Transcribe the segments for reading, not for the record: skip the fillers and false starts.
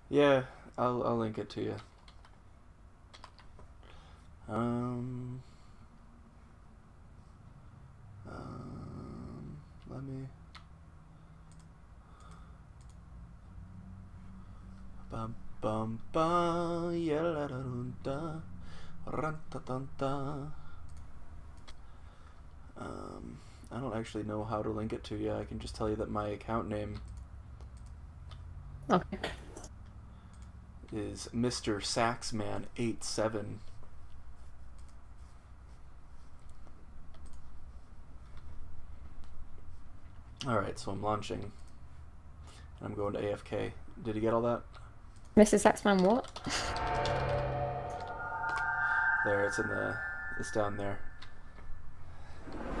Yeah, I'll link it to you. Um, Let me. Bum bum bum, yeah la da da, ran ta ta ta. I don't actually know how to link it to you. I can just tell you that my account name Okay. is Mr. Saxman87. Alright, so I'm launching. I'm going to AFK. Did you get all that? Mrs. Saxman, what? There, it's down there.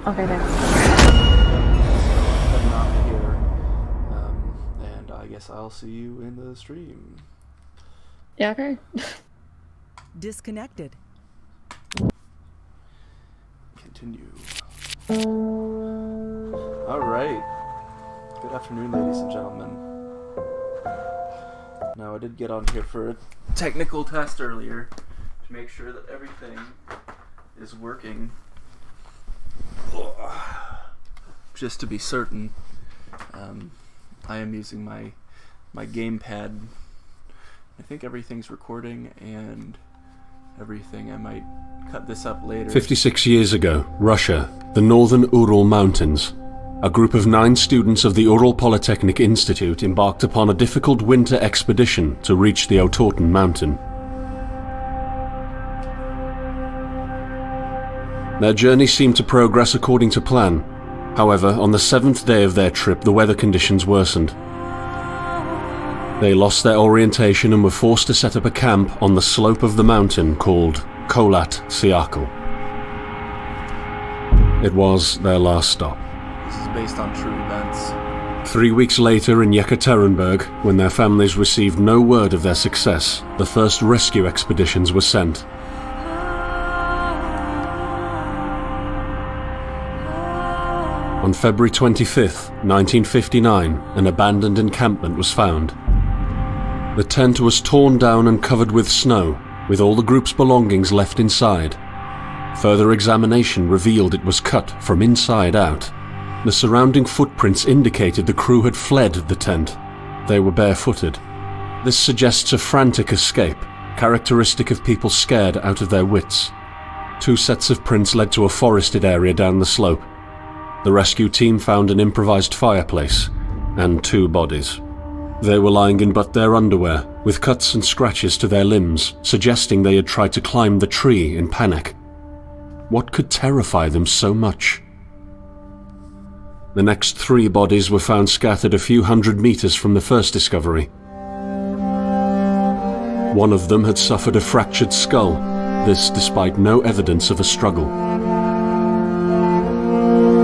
Okay, thanks. Heading off here. And I guess I'll see you in the stream. Yeah, okay. Disconnected. Continue. Alright. Good afternoon, ladies and gentlemen. Now, I did get on here for a technical test earlier to make sure that everything is working. Just to be certain, I am using my gamepad. I think everything's recording and everything. I might cut this up later. 56 years ago, Russia, the northern Ural Mountains. A group of 9 students of the Ural Polytechnic Institute embarked upon a difficult winter expedition to reach the Otorten mountain. Their journey seemed to progress according to plan. However, on the 7th day of their trip, the weather conditions worsened. They lost their orientation and were forced to set up a camp on the slope of the mountain called Kholat Siakal. It was their last stop. This is based on true events. 3 weeks later in Yekaterinburg, when their families received no word of their success, the first rescue expeditions were sent. On February 25th, 1959, an abandoned encampment was found. The tent was torn down and covered with snow, with all the group's belongings left inside. Further examination revealed it was cut from inside out. The surrounding footprints indicated the crew had fled the tent. They were barefooted. This suggests a frantic escape, characteristic of people scared out of their wits. 2 sets of prints led to a forested area down the slope. The rescue team found an improvised fireplace and 2 bodies. They were lying in but their underwear, with cuts and scratches to their limbs, suggesting they had tried to climb the tree in panic. What could terrify them so much? The next 3 bodies were found scattered a few hundred meters from the first discovery. One of them had suffered a fractured skull, this despite no evidence of a struggle.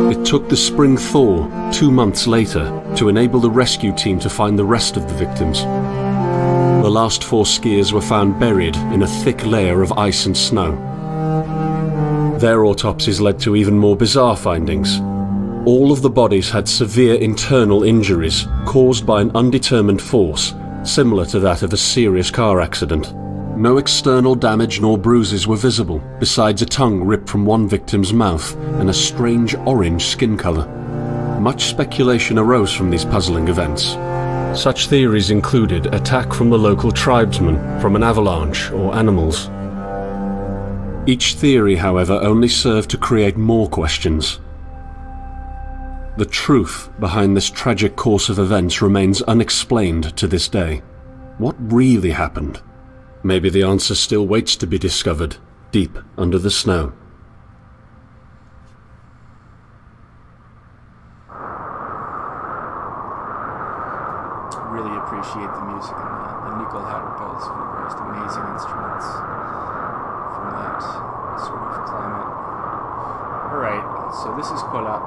It took the spring thaw 2 months later to enable the rescue team to find the rest of the victims. The last 4 skiers were found buried in a thick layer of ice and snow. Their autopsies led to even more bizarre findings. All of the bodies had severe internal injuries caused by an undetermined force, similar to that of a serious car accident. No external damage nor bruises were visible, besides a tongue ripped from one victim's mouth and a strange orange skin color. Much speculation arose from these puzzling events. Such theories included attack from the local tribesmen, from an avalanche, or animals. Each theory, however, only served to create more questions. The truth behind this tragic course of events remains unexplained to this day. What really happened? Maybe the answer still waits to be discovered, deep under the snow. Really appreciate the music and the nickel harpas, one of the most amazing instruments from that sort of climate. Alright, so this is Kholat.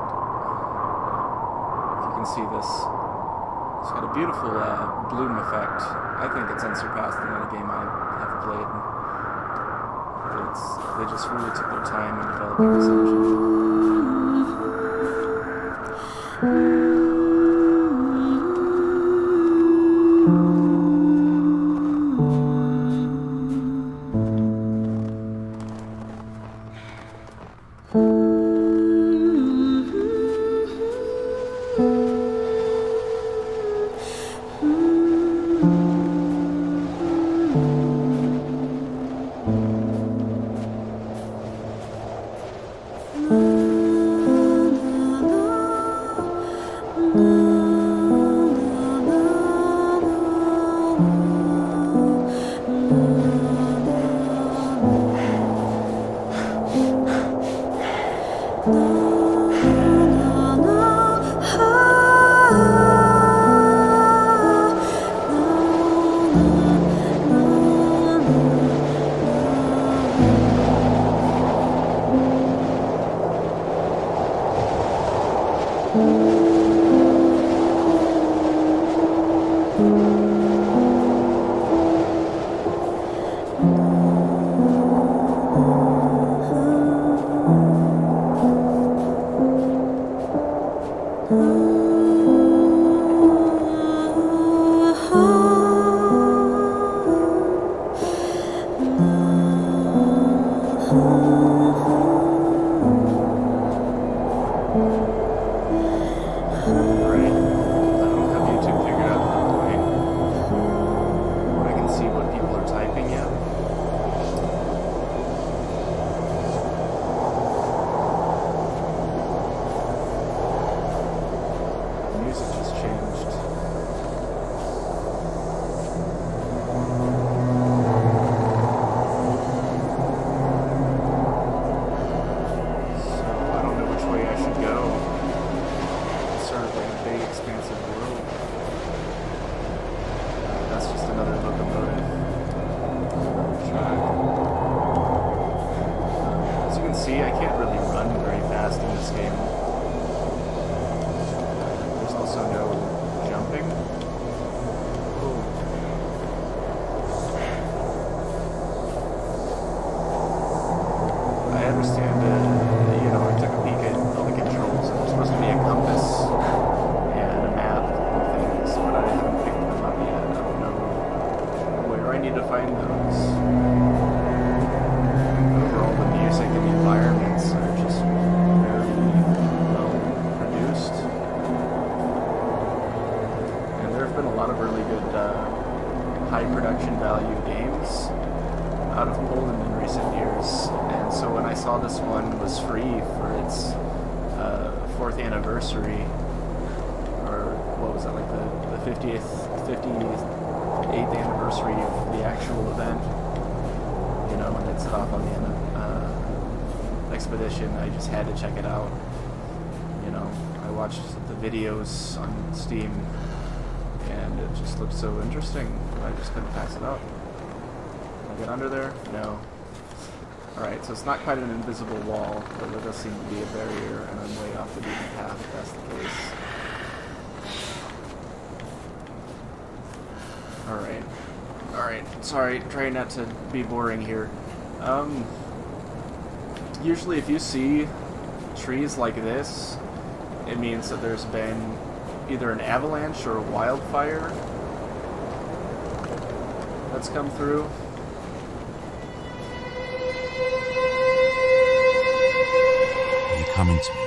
If you can see this, it's got a beautiful bloom effect. I think it's unsurpassed in any game I have played. They just really took their time in developing this engine. understand it. You know, I took a peek at all the controls, and there's supposed to be a compass and a map and things, but I haven't picked them up yet. I don't know where I need to find those. Overall, the music and the environments are just very well produced. And there have been a lot of really good high production value games out of Poland in recent years, and so when I saw this one was free for its 4th anniversary, or what was that, like the 58th anniversary of the actual event, you know, and it's off on the expedition, I just had to check it out. You know, I watched the videos on Steam, and it just looked so interesting, I just couldn't pass it up. Can I get under there? No. Alright, so it's not quite an invisible wall, but there does seem to be a barrier, and I'm way off the beaten path if that's the case. Alright. Alright, sorry, trying not to be boring here. Usually if you see trees like this, it means that there's been either an avalanche or a wildfire that's come through. Are you coming to me?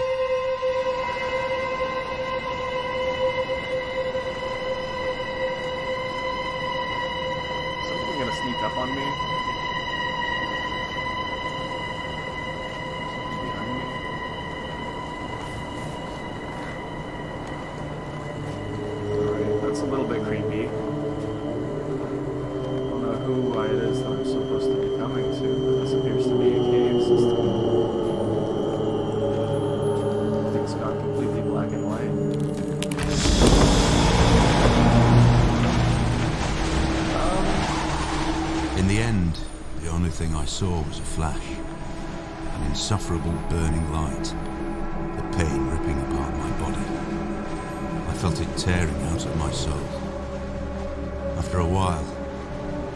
Is something gonna sneak up on me? Something behind me? Alright, that's a little bit creepy. Who it is that I'm supposed to be coming to. This appears to be a cave system. Things gone completely black and white. In the end, the only thing I saw was a flash. An insufferable burning light. The pain ripping apart my body. I felt it tearing out of my soul. After a while,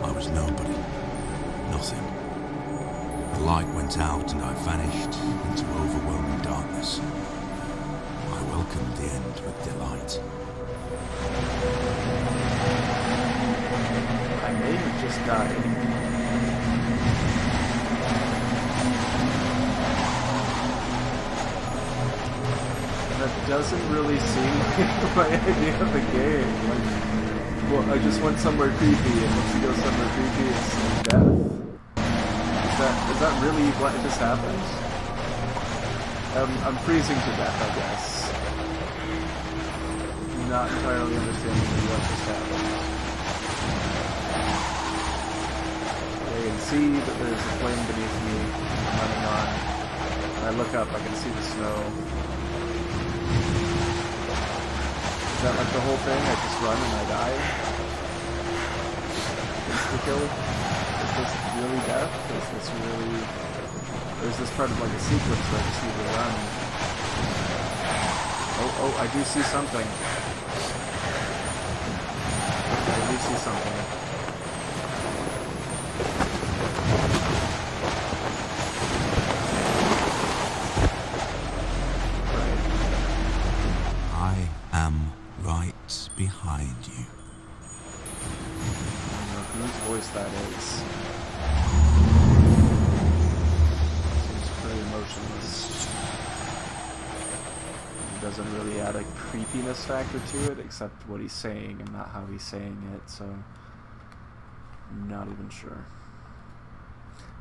I was nobody. Nothing. The light went out and I vanished into overwhelming darkness. I welcomed the end with delight. I may have just died. That doesn't really seem like my idea of the game. Like, well, I just went somewhere creepy, and once you go somewhere creepy, it's death. Is that really what just happened? I'm freezing to death, I guess. Not entirely understanding what just happened. I can see that there's a flame beneath me running on. When I look up, I can see the snow. Is that like the whole thing? I just run and I die? Insta-kill? Is this really death? Is this really... Or is this part of like a sequence where I just need to run? Oh, I do see something. I do see something. Behind you. I don't know whose voice that is. Seems very emotionless. It doesn't really add a creepiness factor to it, except what he's saying and not how he's saying it, so I'm not even sure.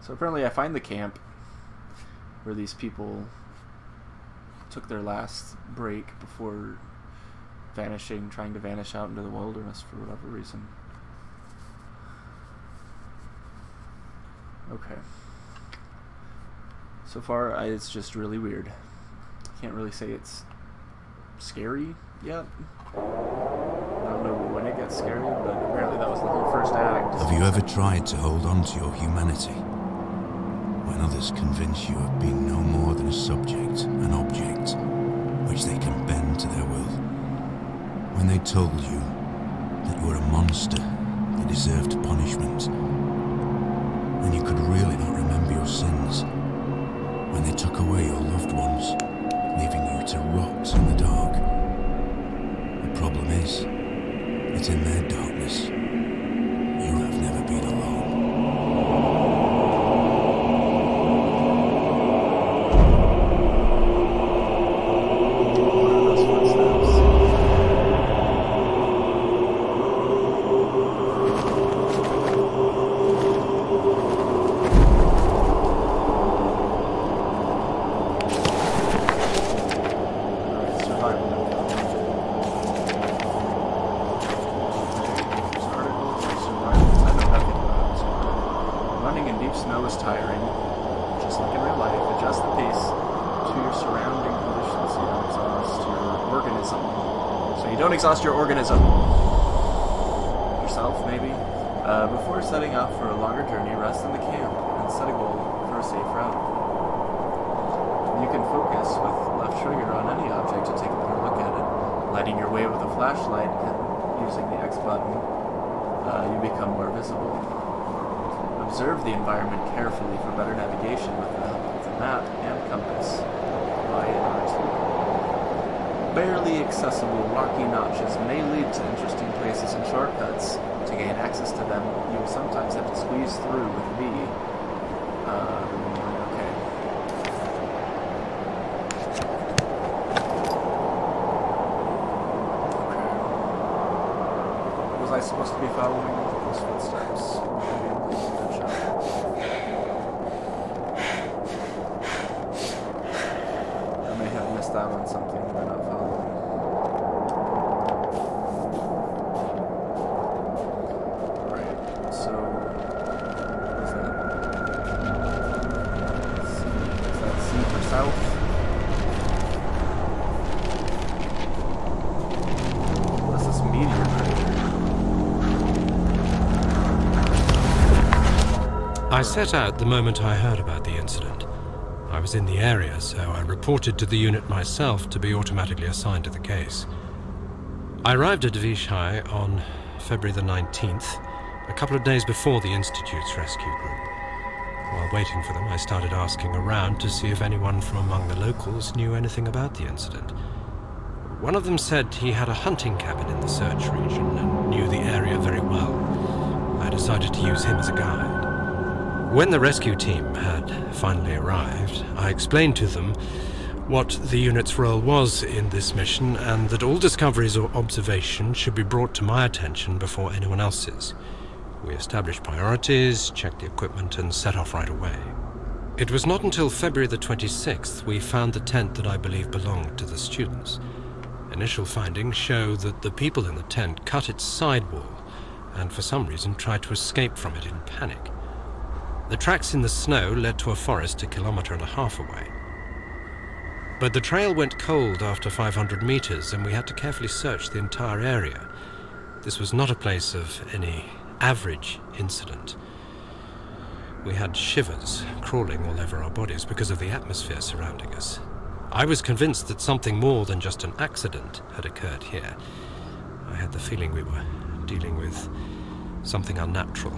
So apparently I find the camp where these people took their last break before trying to vanish out into the wilderness for whatever reason. Okay. So far, it's just really weird. Can't really say it's scary yet. I don't know when it gets scary, but apparently that was the whole first act. Have you ever tried to hold on to your humanity? When others convince you of being no more than a subject, an object, which they can bend to their will. When they told you that you were a monster that deserved punishment, and you could really not remember your sins. when they took away your loved ones, leaving you to rot in the dark. The problem is that in their darkness, you have never been alone. Exhaust your organism. Yourself, maybe. Before setting out for a longer journey, rest in the camp and set a goal for a safe route. You can focus with left trigger on any object to take a better look at it. Lighting your way with a flashlight and using the X button, you become more visible. Observe the environment carefully for better navigation with the help of the map and compass. Y and R2. Barely accessible rocky notches may lead to interesting places and shortcuts. To gain access to them, you will sometimes have to squeeze through with V. Okay. Was I supposed to be following those footsteps? Good shot. I may have missed out on something by not following. I set out the moment I heard about the incident. I was in the area, so I reported to the unit myself to be automatically assigned to the case. I arrived at Vishai on February the 19th, a couple of days before the Institute's rescue group. While waiting for them, I started asking around to see if anyone from among the locals knew anything about the incident. One of them said he had a hunting cabin in the search region and knew the area very well. I decided to use him as a guide. When the rescue team had finally arrived, I explained to them what the unit's role was in this mission and that all discoveries or observations should be brought to my attention before anyone else's. We established priorities, checked the equipment, and set off right away. It was not until February the 26th we found the tent that I believe belonged to the students. Initial findings show that the people in the tent cut its sidewall and for some reason tried to escape from it in panic. The tracks in the snow led to a forest 1.5 kilometers away. But the trail went cold after 500 meters and we had to carefully search the entire area. This was not a place of any average incident. We had shivers crawling all over our bodies because of the atmosphere surrounding us. I was convinced that something more than just an accident had occurred here. I had the feeling we were dealing with something unnatural.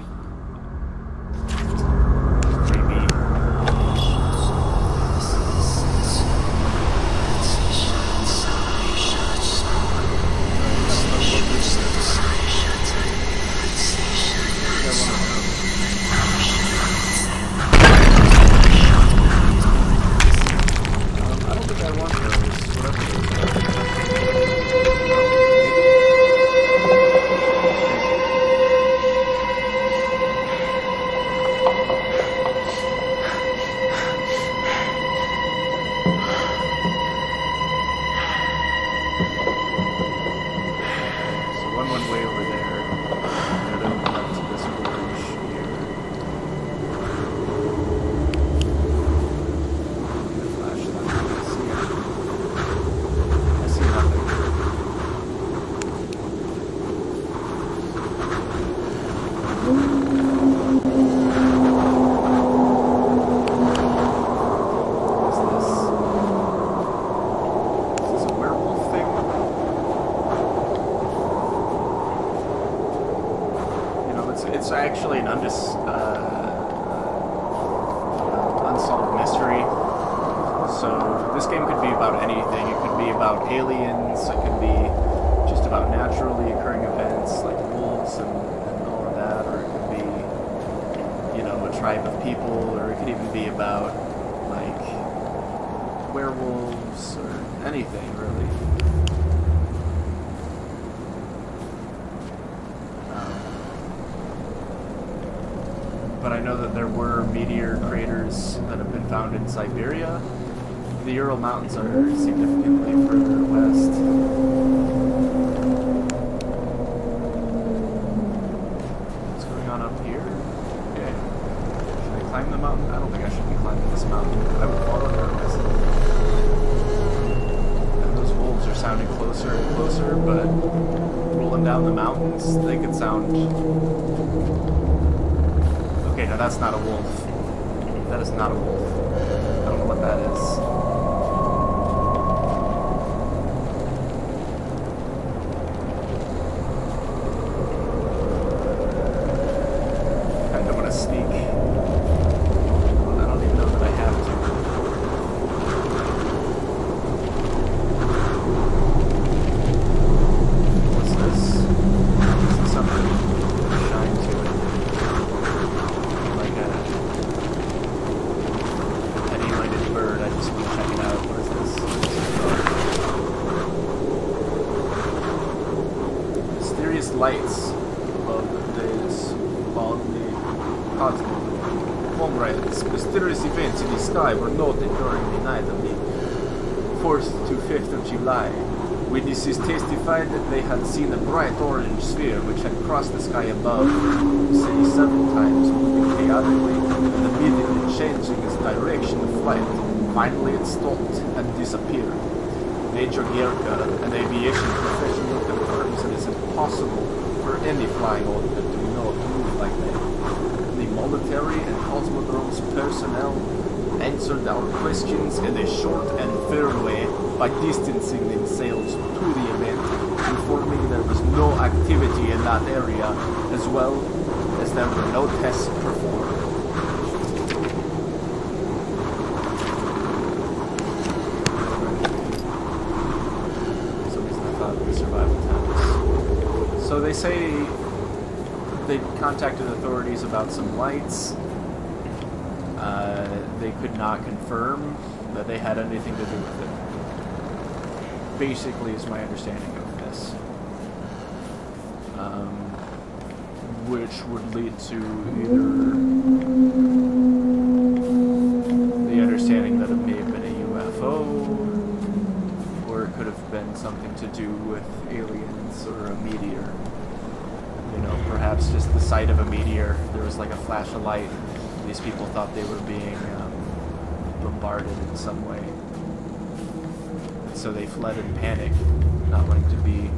Actually an unsolved mystery. So this game could be about anything. It could be about aliens, it could be just about naturally occurring events like wolves and all of that, or it could be, you know, a tribe of people, or it could even be about, like, werewolves, or anything, really. But I know that there were meteor craters that have been found in Siberia. The Ural Mountains are significantly further west. What's going on up here? Okay. Should I climb the mountain? I don't think I should be climbing this mountain. I would fall under myself. And those wolves are sounding closer and closer, but rolling down the mountains, they could sound... Okay, no, that's not a wolf. That is not a wolf. I don't know what that is. And I'm gonna sneak. I don't even know that I have to. What's this? This is something shine to it. Like a any-minded bird. I just want to check it out. What is this? Mysterious lights above this baldly cosmos. Comrades, mysterious events in the sky were noted during the night of the 4th to 5th of July. Witnesses testified that they had seen a bright orange sphere which had crossed the sky above the city several times, moving chaotically and immediately changing its direction of flight. Finally it stopped and disappeared. Major Gierka, an aviation professional, confirms it is impossible for any flying object to not move like that. The military and cosmodrome's personnel answered our questions in a short and firm way by distancing themselves to the event, informing there was no activity in that area, as well as there were no tests performed. For some reason I thought we survived attacks. So they say they contacted authorities about some lights. They could not confirm that they had anything to do with it. Basically, is my understanding of this. Which would lead to either the understanding that it may have been a UFO, or it could have been something to do with aliens or a meteor. You know, perhaps just the sight of a meteor. There was like a flash of light. These people thought they were being bombarded in some way. And so they fled in panic, not wanting to be,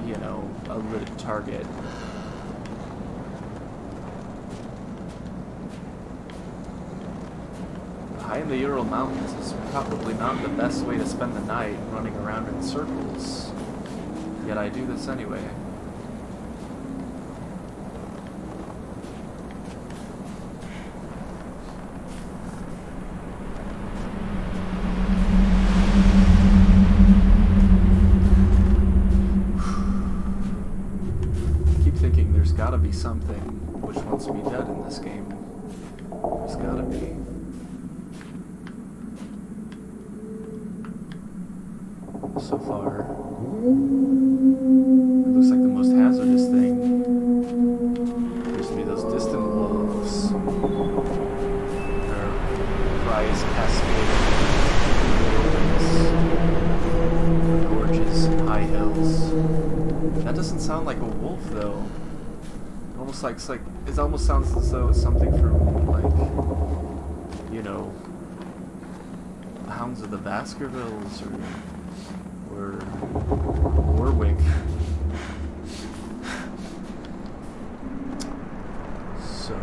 you know, a lit target. High in the Ural Mountains is probably not the best way to spend the night running around in circles. Yet I do this anyway. Gotta be something which wants me dead in this game. There's gotta be. So far, it looks like the most hazardous thing appears to be those distant wolves. Their cries cascading over gorges and high hills. That doesn't sound like a wolf, though. It almost sounds as though it's something from, like, you know, Hounds of the Baskervilles or Warwick. So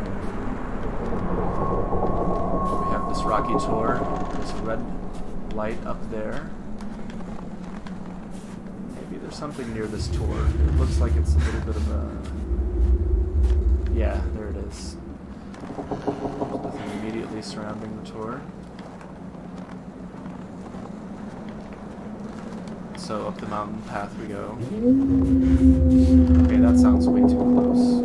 we have this rocky tor, this red light up there. Maybe there's something near this tor. It looks like it's a little bit of a... Yeah, there it is. There's nothing immediately surrounding the tor. so up the mountain path we go. Okay, that sounds way too close.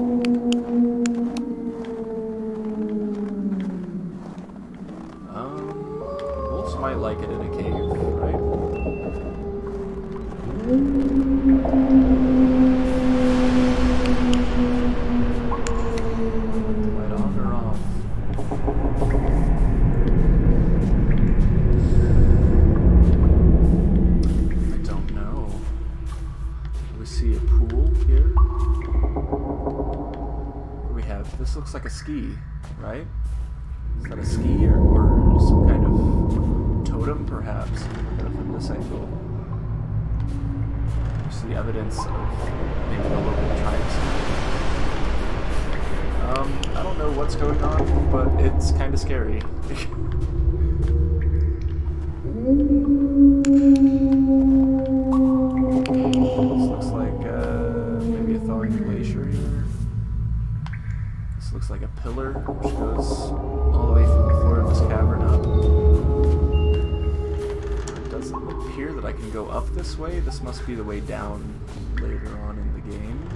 Wolves might like it in a cave, right? Light on or off? I don't know. Do we see a pool here? What do we have? This looks like a ski, right? Is that a ski or some kind of totem, perhaps? From this angle. You see evidence of maybe the local tribes. I don't know what's going on, but it's kind of scary. This looks like maybe a thawing glacier here. This looks like a pillar which goes all the way from the floor of this cavern up. It doesn't appear that I can go up this way. This must be the way down later on in the game.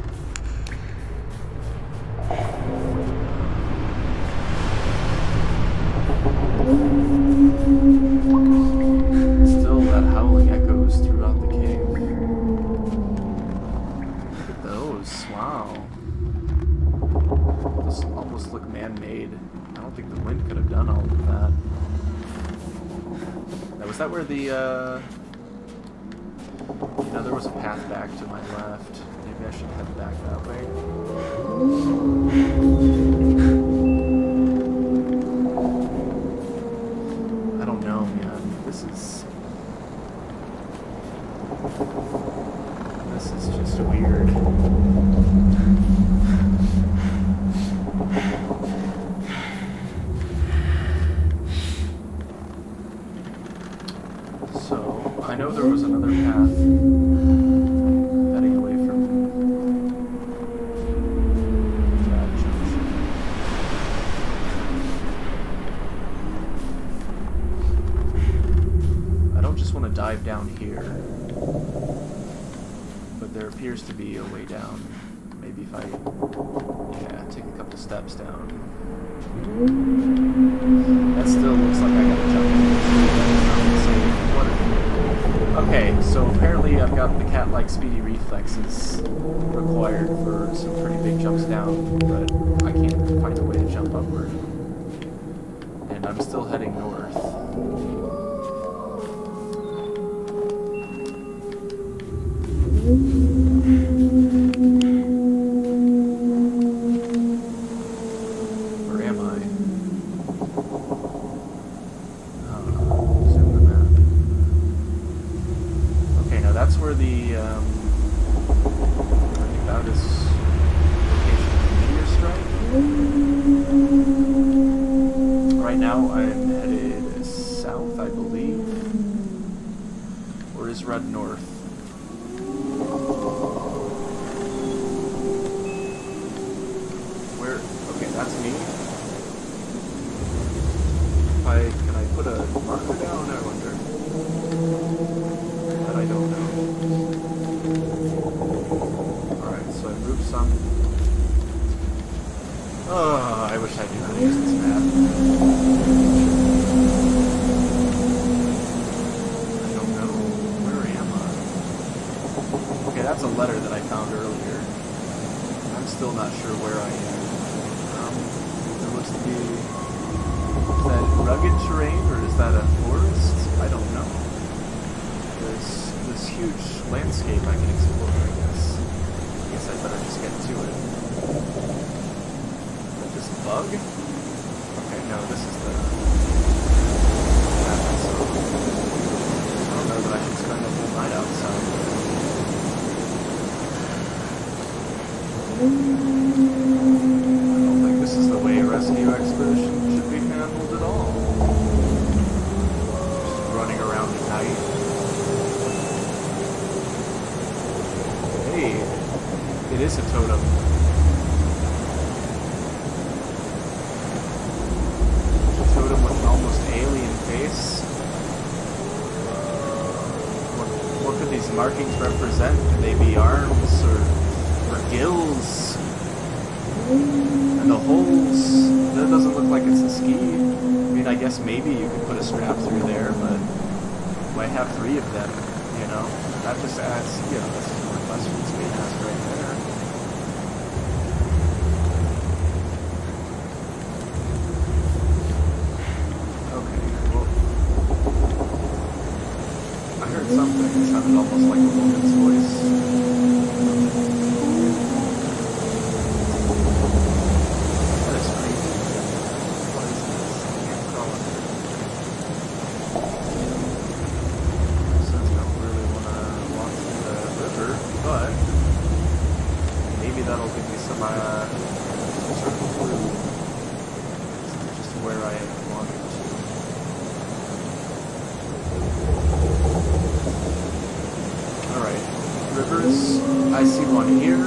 Still, that howling echoes throughout the cave. Look at those. Wow. Those almost look man-made. I don't think the wind could have done all of that. Now, was that where the, you know, there was a path back to my left. Maybe I should head back that way. I don't know, man. This is just weird. So, I know there was another path heading away from that junction. I don't just want to dive down here, but there appears to be a way down. Maybe if I, yeah, take a couple steps down. That still looks like I gotta jump in. Okay, so apparently I've got the cat-like speedy reflexes required for some pretty big jumps down, but I can't find a way to jump upward. And I'm still heading north. Where am I? Zoom the map. Okay, now that's where the, I think that is location of the meteor strike. Right now I'm headed south, I believe. Or is Red north? Where? Okay, that's me. Can I put a marker down? I wonder. That I don't know. Alright, so I moved some. Oh, I wish I knew how to use this map. I don't know. Where am I? Okay, that's a letter that I found earlier. I'm still not sure where I am. There looks to be... Is that rugged terrain, or is that a forest? I don't know. There's this huge landscape I can explore, I guess. I guess I'd better just get to it. This bug? Okay, no, this is the... So, I don't know that I should spend the whole night outside. I don't think this is the way a rescue expedition should be handled at all. Just running around at night. Hey, it is a totem. A totem with an almost alien face. What could these markings represent? Could they be arms or gills? And the holes, that doesn't look like it's a ski. I mean, I guess maybe you could put a strap through there, but why have 3 of them, you know? That just adds, you know, that's just more questions being asked right there. Okay, well, I heard something that sounded almost like a woman's voice. That is creepy. What is this? I can't crawl under it. Since I don't really want to walk through the river, but maybe that'll give me some sort of clue just where I wanted to. Alright, rivers, I see one here.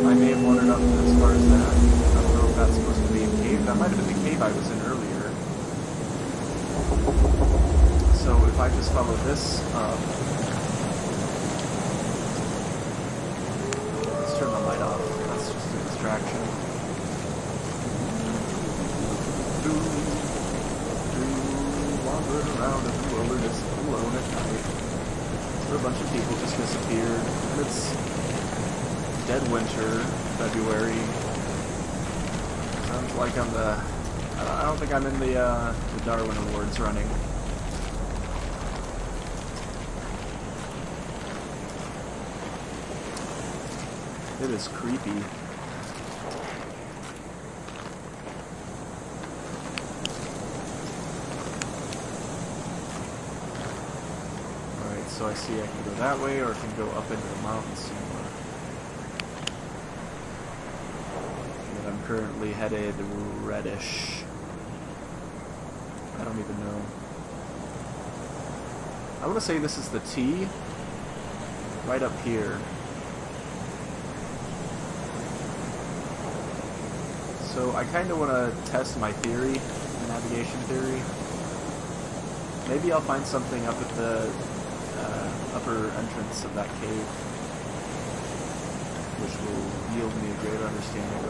I may have wandered up as far as that. I don't know if that's supposed to be a cave. That might have been the cave I was in earlier. So if I just follow this up... Let's turn the light off. That's just a distraction. Wandering around in the wilderness alone at night. Where a bunch of people just disappeared. And it's dead winter, February. Sounds like I'm the... I don't think I'm in the Darwin Awards running. It is creepy. Alright, so I see I can go that way or I can go up into the mountains somewhere. And I'm currently headed reddish. I don't even know. I want to say this is the T right up here. So I kind of want to test my theory, my navigation theory. Maybe I'll find something up at the upper entrance of that cave, which will yield me a greater understanding.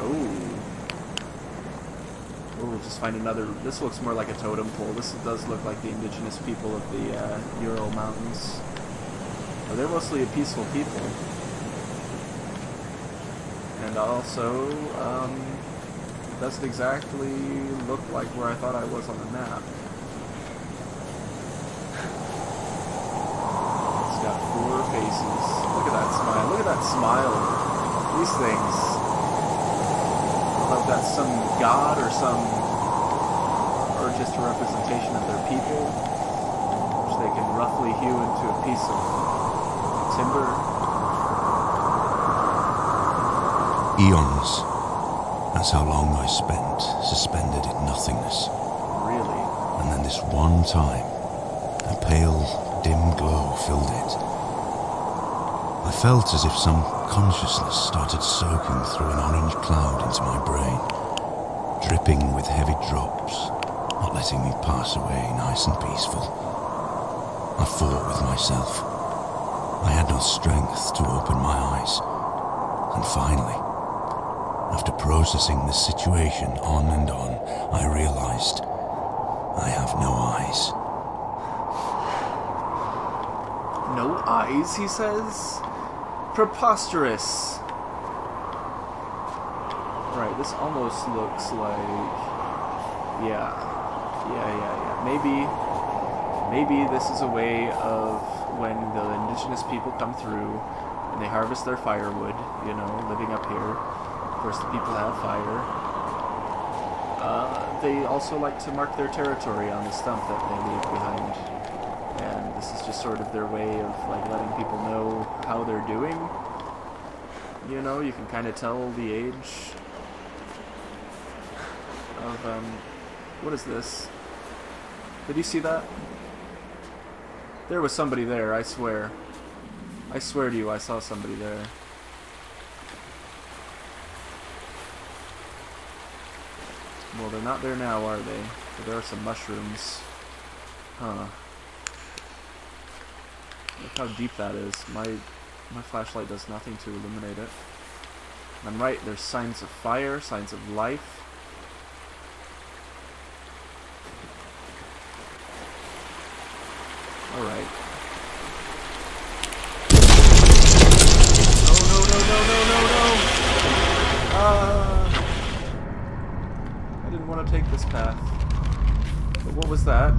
Oh, just find another. This looks more like a totem pole. This does look like the indigenous people of the Ural Mountains. Well, they're mostly a peaceful people, and also. Doesn't exactly look like where I thought I was on the map. It's got 4 faces. Look at that smile. Look at that smile. These things. I don't know if that's some god or just a representation of their people, which they can roughly hew into a piece of timber. Eons. That's how long I spent suspended in nothingness. Really? And then this one time, a pale, dim glow filled it. I felt as if some consciousness started soaking through an orange cloud into my brain, dripping with heavy drops, not letting me pass away nice and peaceful. I fought with myself. I had no strength to open my eyes. And finally, after processing the situation on and on, I realized I have no eyes. No eyes, he says? Preposterous! Right, this almost looks like... Yeah. Maybe this is a way of when the indigenous people come through and they harvest their firewood, you know, living up here. Of course, the people have fire. They also like to mark their territory on the stump that they leave behind. And this is just sort of their way of like letting people know how they're doing. You know, you can kind of tell the age of, what is this? Did you see that? There was somebody there, I swear. I swear to you, I saw somebody there. Well, they're not there now, are they? But there are some mushrooms. Huh. Look how deep that is. My flashlight does nothing to illuminate it. And I'm right, there's signs of fire, signs of life. Alright. I didn't want to take this path. But what was that?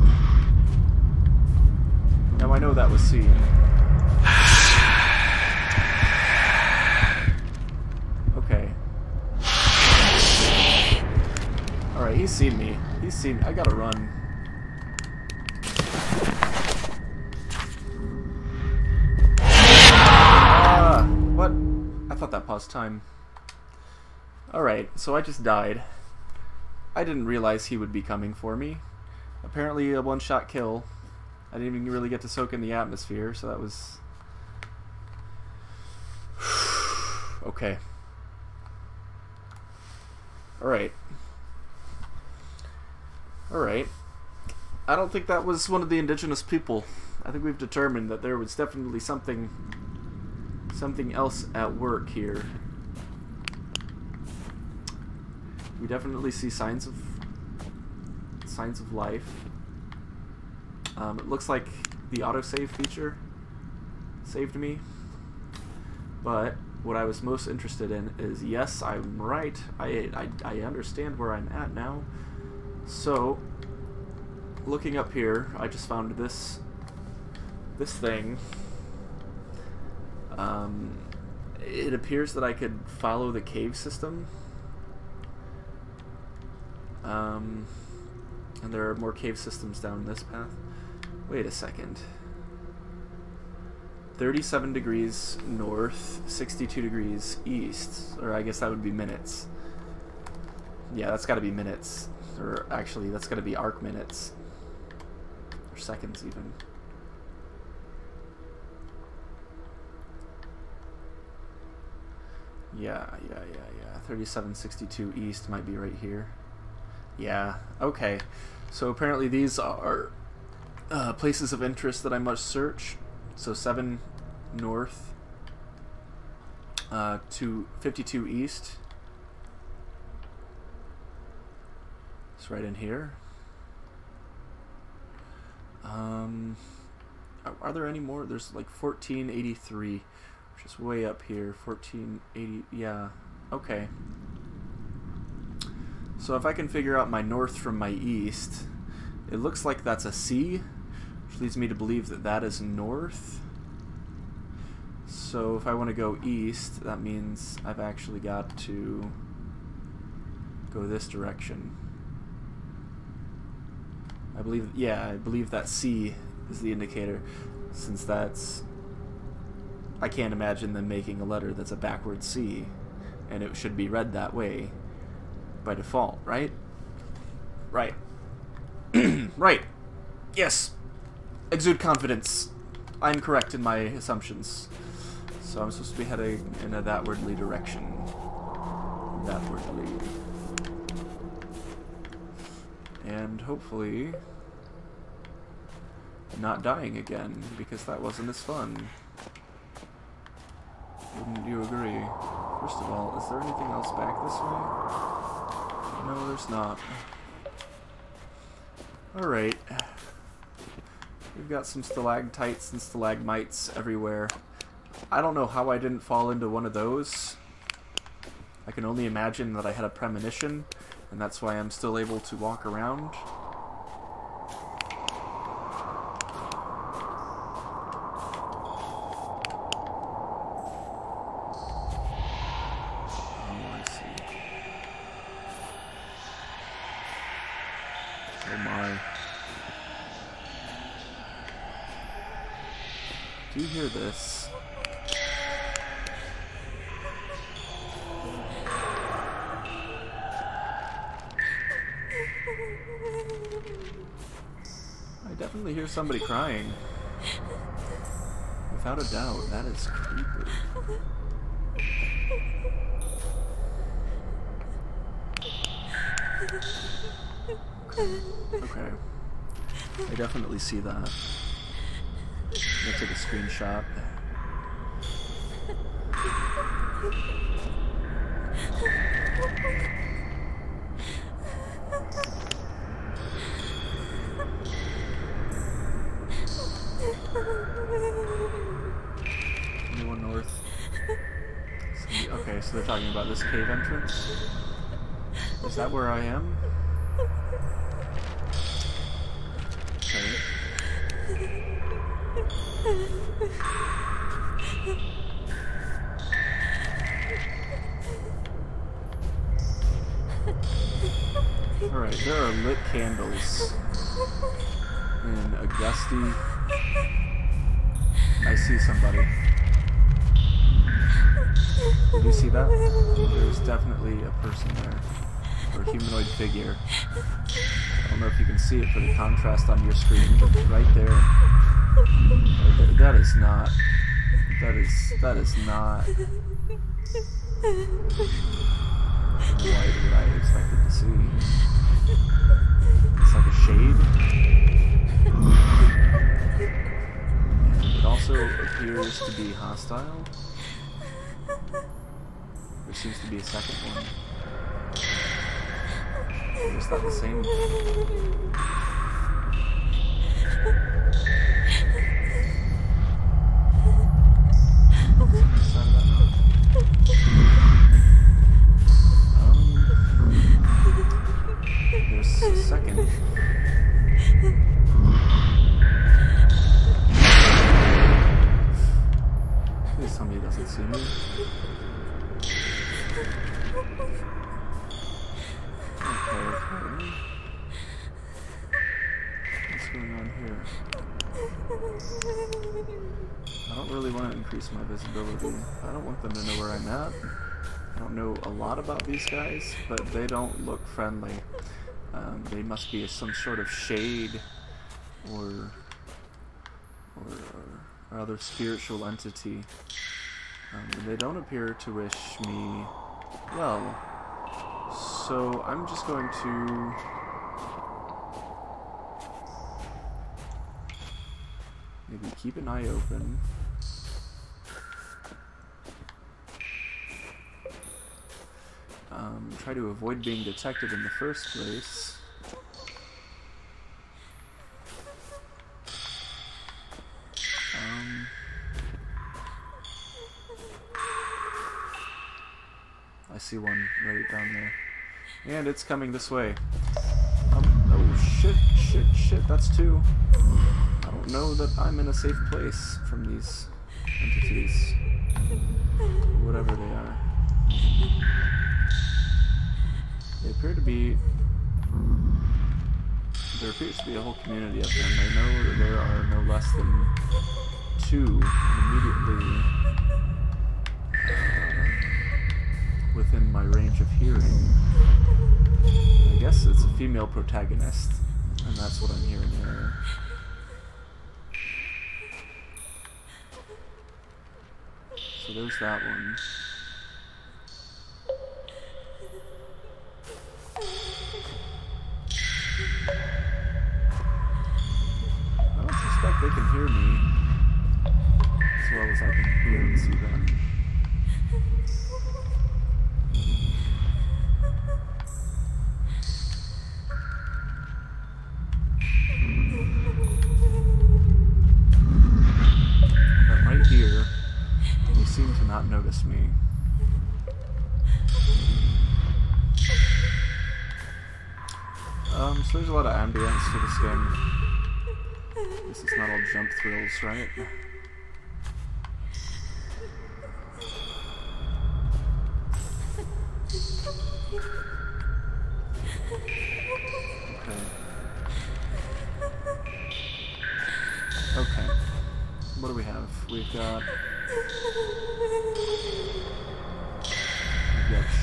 Now I know that was seen. Okay. Alright, he's seen me. He's seen me. I gotta run. What? I thought that paused time. Alright, so I just died. I didn't realize he would be coming for me. Apparently a one-shot kill. I didn't even really get to soak in the atmosphere, so that was... okay. Alright. Alright. I don't think that was one of the indigenous people. I think we've determined that there was definitely something else at work here. We definitely see signs of life. It looks like the autosave feature saved me. But what I was most interested in is, yes, I'm right. I understand where I'm at now. So, looking up here, I just found this thing. It appears that I could follow the cave system. And there are more cave systems down this path. Wait a second. 37 degrees north, 62 degrees east. Or I guess that would be minutes. Yeah, that's gotta be minutes. Or actually, that's gotta be arc minutes. Or seconds even. Yeah. 3762 east might be right here. Yeah, okay. So apparently these are places of interest that I must search. So 7 north to 52 east. It's right in here. Are there any more? There's like 1483, which is way up here. 1480, yeah, okay. So if I can figure out my north from my east, it looks like that's a C, which leads me to believe that that is north. So if I want to go east, that means I've actually got to go this direction. I believe that C is the indicator, since that's... I can't imagine them making a letter that's a backward C, and it should be read that way by default, right? Right. Right. Yes. Exude confidence. I'm correct in my assumptions. So I'm supposed to be heading in a thatwardly direction. Thatwardly. And hopefully not dying again, because that wasn't as fun. Wouldn't you agree? First of all, is there anything else back this way? No, there's not. Alright. We've got some stalactites and stalagmites everywhere. I don't know how I didn't fall into one of those. I can only imagine that I had a premonition, and that's why I'm still able to walk around. Oh my. Do you hear this? I definitely hear somebody crying. Without a doubt, that is creepy. Okay. I definitely see that. gonna take a screenshot. Anyone north? Okay, so they're talking about this cave entrance. Is that where I am? Okay. Alright, there are lit candles in a gusty... I see somebody. Did you see that? There's definitely a person there. Or a humanoid figure. I don't know if you can see it for the contrast on your screen, but right there. That is not... That is not... the light that I expected to see. It's like a shade. And it also appears to be hostile. There seems to be a second one. It's not the same. There's a second. Please tell me he doesn't see me. Okay. What's going on here? I don't really want to increase my visibility. I don't want them to know where I'm at. I don't know a lot about these guys, but they don't look friendly. They must be some sort of shade or other spiritual entity. They don't appear to wish me well. So I'm just going to maybe keep an eye open. Try to avoid being detected in the first place. I see one right down there. And it's coming this way. Oh shit, that's two. I don't know that I'm in a safe place from these entities. Whatever they are. They appear to be... There appears to be a whole community of them. I know that there are no less than two immediately within my range of hearing. I guess it's a female protagonist, and that's what I'm hearing here. So there's that one. I don't suspect they can hear me as well as I can hear and see them. I'm right here, and they seem to not notice me. So there's a lot of ambience to this game. This is not all jump thrills, right? Okay. What do we have? We've got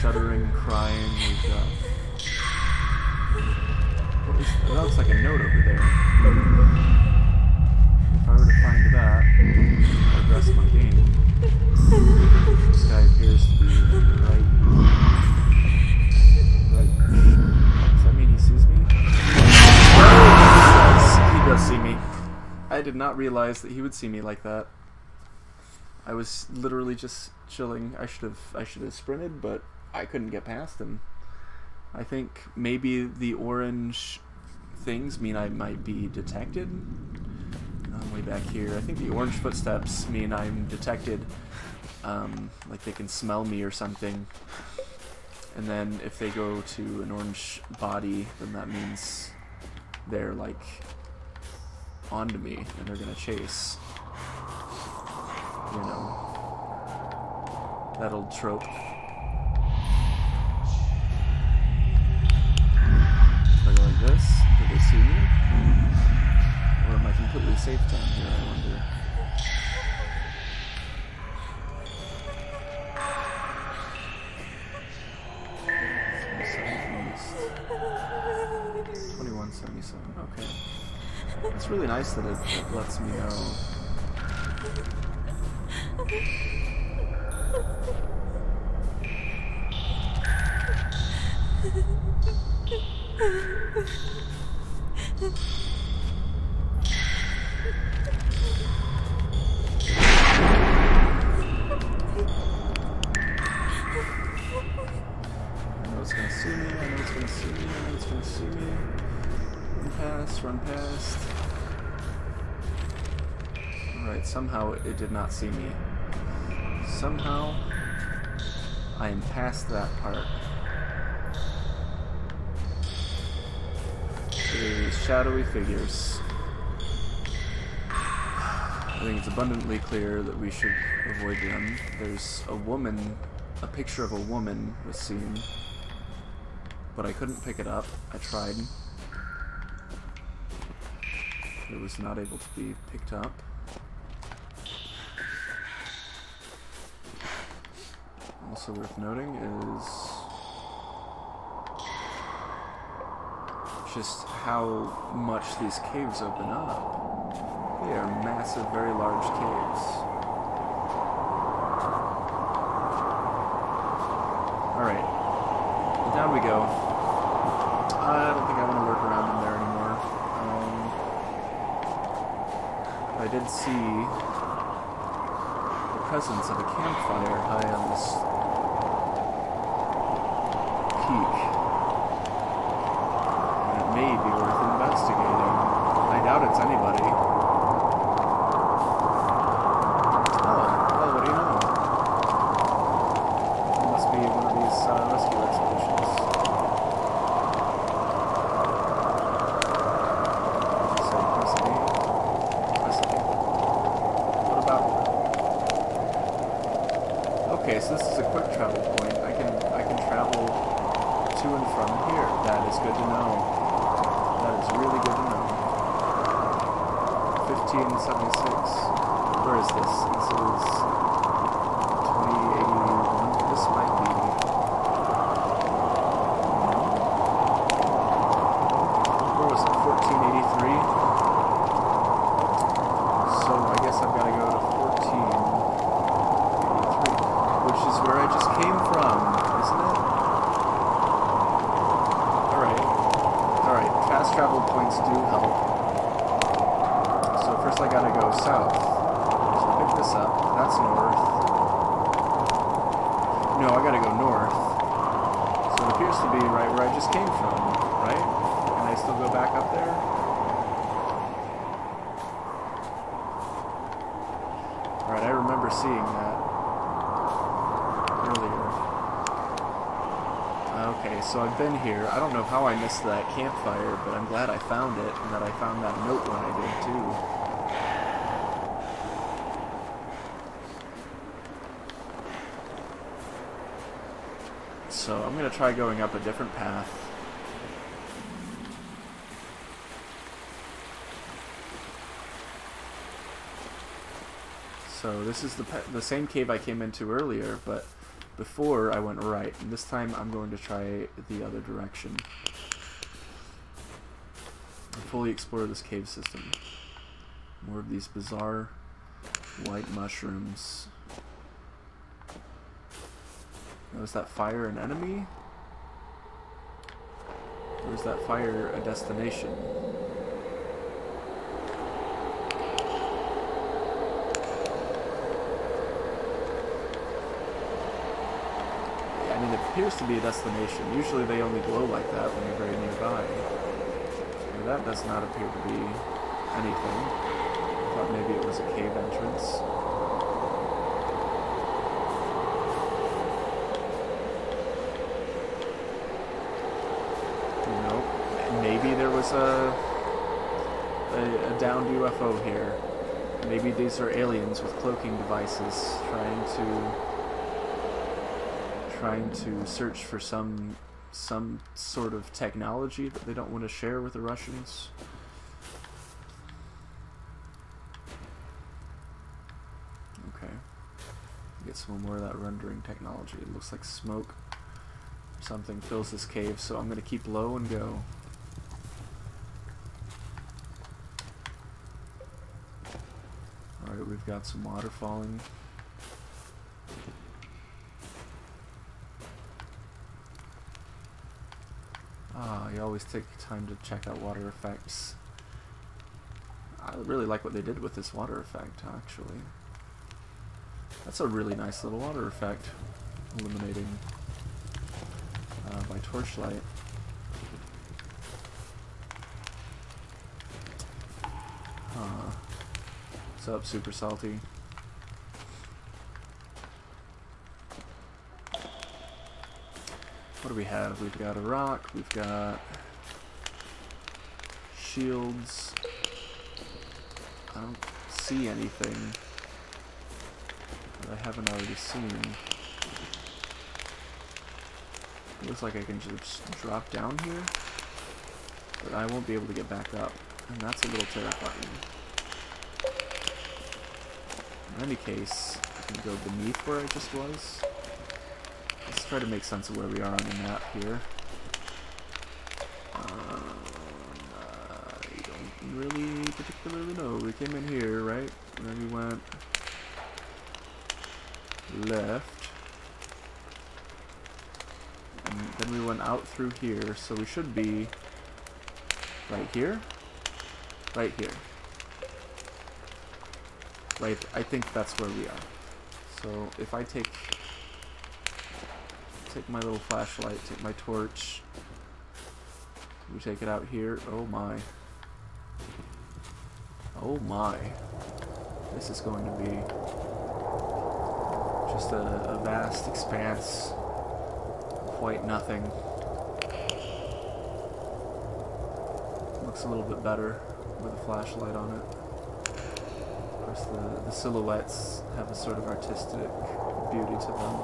shuddering, crying, we've got... That looks like a note over there. If I were to find that, I'd rest my game. This guy appears to be right. Does that mean he sees me? He does see me. I did not realize that he would see me like that. I was literally just chilling. I should have sprinted, but I couldn't get past him. I think maybe the orange things mean I might be detected. Way back here. I think the orange footsteps mean I'm detected. Like they can smell me or something. And then if they go to an orange body, then that means they're like onto me and they're gonna chase. You know, that old trope. If I go like this, do they see me? Or am I completely safe down here, I wonder? 2177, okay. It's really nice that it lets me know. Run past. Alright, somehow it did not see me. Somehow I am past that part. There's shadowy figures. I think it's abundantly clear that we should avoid them. There's a woman, a picture of a woman was seen, but I couldn't pick it up. I tried. It was not able to be picked up. Also worth noting is just how much these caves open up. They are massive, very large caves. Alright, down we go. I don't think I want to lurk around in there anymore. I did see the presence of a campfire high on this peak. And it may be worth investigating. I doubt it's anybody. Oh, what do you know? It must be one of these rescue expeditions. Okay, so this is a quick travel point. I can travel to and from here. That is good to know. That is really good to know. 1576. Where is this? This is 2081. This might be. Where was it? 1483. So I guess I've got to go to 14. Which is where I just came from, isn't it? Alright, fast travel points do help. So first I gotta go south. So pick this up, that's north. No, I gotta go north. So it appears to be right where I just came from, right? Can I still go back up there? Alright, I remember seeing that. Okay, so I've been here. I don't know how I missed that campfire, but I'm glad I found it, and that I found that note when I did, too. So I'm going to try going up a different path. So this is the same cave I came into earlier, but before I went right, and this time I'm going to try the other direction. And fully explore this cave system. More of these bizarre white mushrooms. Now, is that fire an enemy? Or is that fire a destination? I mean, it appears to be a destination. Usually they only glow like that when you're very nearby. And that does not appear to be anything. I thought maybe it was a cave entrance. Maybe there was a downed UFO here. Maybe these are aliens with cloaking devices trying to search for some sort of technology that they don't want to share with the Russians. Okay. Get some more of that rendering technology. It looks like smoke or something fills this cave, so I'm going to keep low and go. Alright, we've got some water falling. Ah, you always take time to check out water effects. I really like what they did with this water effect, actually. That's a really nice little water effect, illuminating by torchlight. What's up, Super Salty? What do we have? We've got a rock, we've got shields. I don't see anything that I haven't already seen. It looks like I can just drop down here, but I won't be able to get back up, and that's a little terrifying. In any case, I can go beneath where I just was. Let's try to make sense of where we are on the map here. I don't really particularly know. We came in here, right? And then we went left. And then we went out through here, so we should be right here? Right here. Right, I think that's where we are. So if I take my little flashlight, take my torch, we take it out here. Oh my. Oh my. This is going to be just a vast expanse of white nothing. Looks a little bit better with a flashlight on it. Of course, the silhouettes have a sort of artistic beauty to them.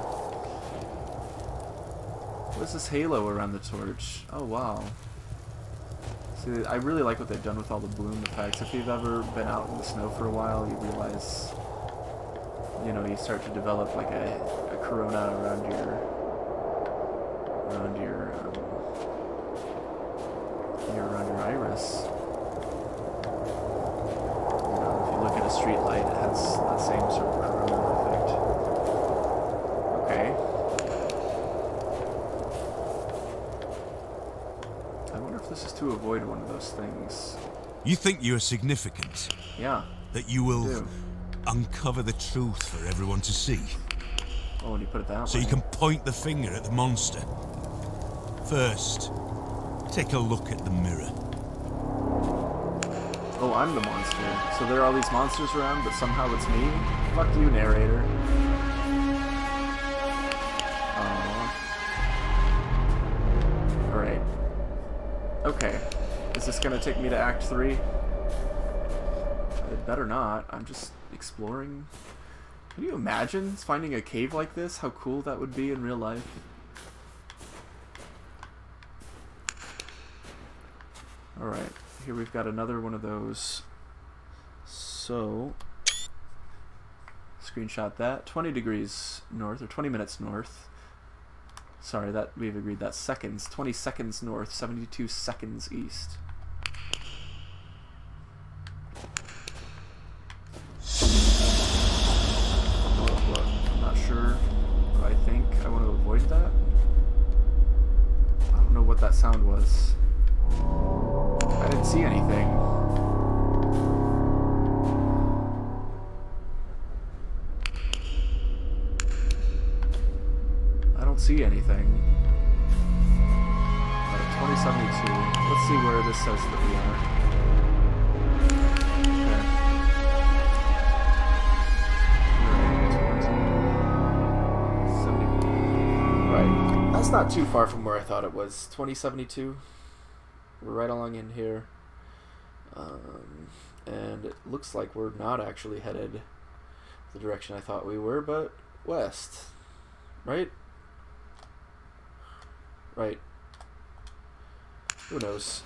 What's this halo around the torch? Oh wow. See, I really like what they've done with all the bloom effects. If you've ever been out in the snow for a while, you realize, you know, you start to develop like a corona around your iris. You know, if you look at a street light, it has that same sort of corona effect. Okay. I wonder if this is to avoid one of those things. You think you are significant? Yeah. That you will uncover the truth for everyone to see? Oh, when you put it that way. So you can point the finger at the monster. First, take a look at the mirror. Oh, I'm the monster. So there are all these monsters around, but somehow it's me? Fuck you, narrator. Alright. Okay. Is this gonna take me to Act 3? It better not. I'm just exploring. Can you imagine finding a cave like this? How cool that would be in real life. Alright, here we've got another one of those. So, screenshot that. 20 degrees north, or 20 minutes north. Sorry, that we've agreed that's seconds. 20 seconds north, 72 seconds east. I'm not sure what I think. I want to avoid that. I don't know what that sound was. I didn't see anything. see anything. 2072. Let's see where this says that we are. Okay. Right. That's not too far from where I thought it was. 2072. We're right along in here. And it looks like we're not actually headed the direction I thought we were, but west. Right? Right. Who knows?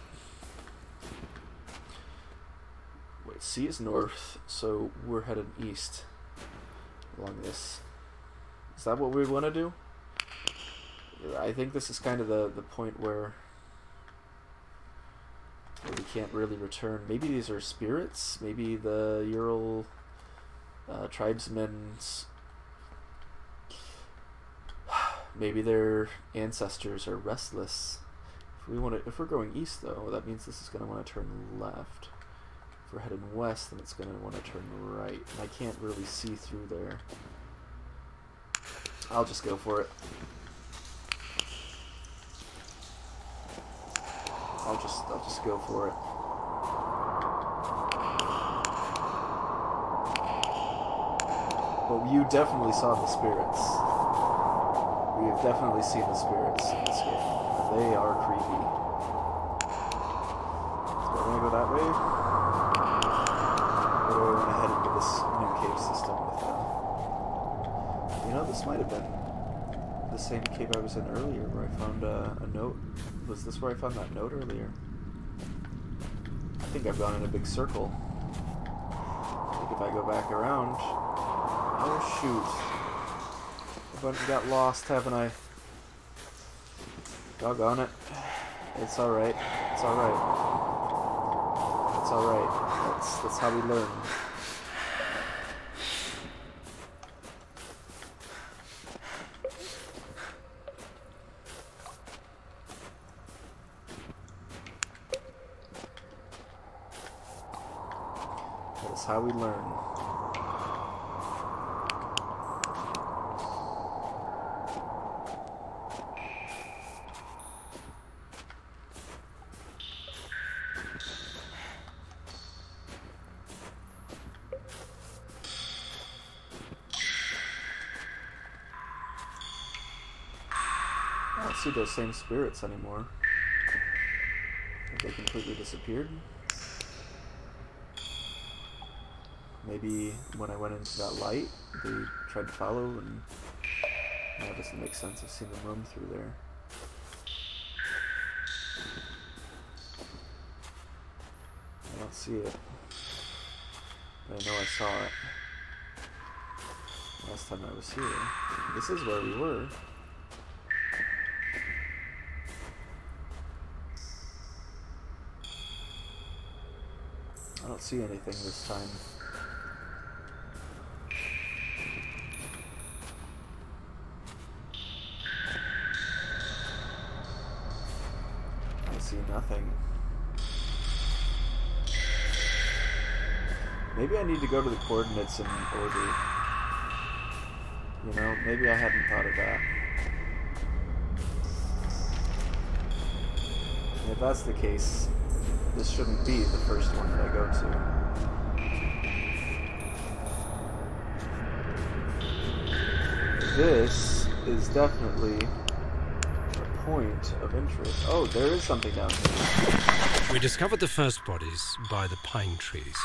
Wait, C is north, so we're headed east along this. Is that what we want to do? I think this is kind of the point where we can't really return. Maybe these are spirits? Maybe the Ural tribesmen's... Maybe their ancestors are restless. If we're going east, though, that means this is going to want to turn left. If we're heading west, then it's going to want to turn right. And I can't really see through there. I'll just go for it. I'll just go for it. But you definitely saw the spirits. We have definitely seen the spirits in this game. They are creepy. So we're gonna go that way. Or do I want to head into this new cave system with them? You know, this might have been the same cave I was in earlier where I found a note. Was this where I found that note earlier? I think I've gone in a big circle. I think if I go back around... Oh shoot. A bunch got lost, haven't I? Doggone it. It's alright. It's alright. It's alright. That's how we learn. That's how we learn. I don't see those same spirits anymore. Have they completely disappeared? Maybe when I went into that light, they tried to follow, and that doesn't make sense. I've seen them roam through there. I don't see it. But I know I saw it last time I was here. This is where we were. I don't see anything this time. I see nothing. Maybe I need to go to the coordinates in order. You know, maybe I hadn't thought of that. And if that's the case, this shouldn't be the first one that I go to. This is definitely a point of interest. Oh, there is something down here. We discovered the first bodies by the pine trees.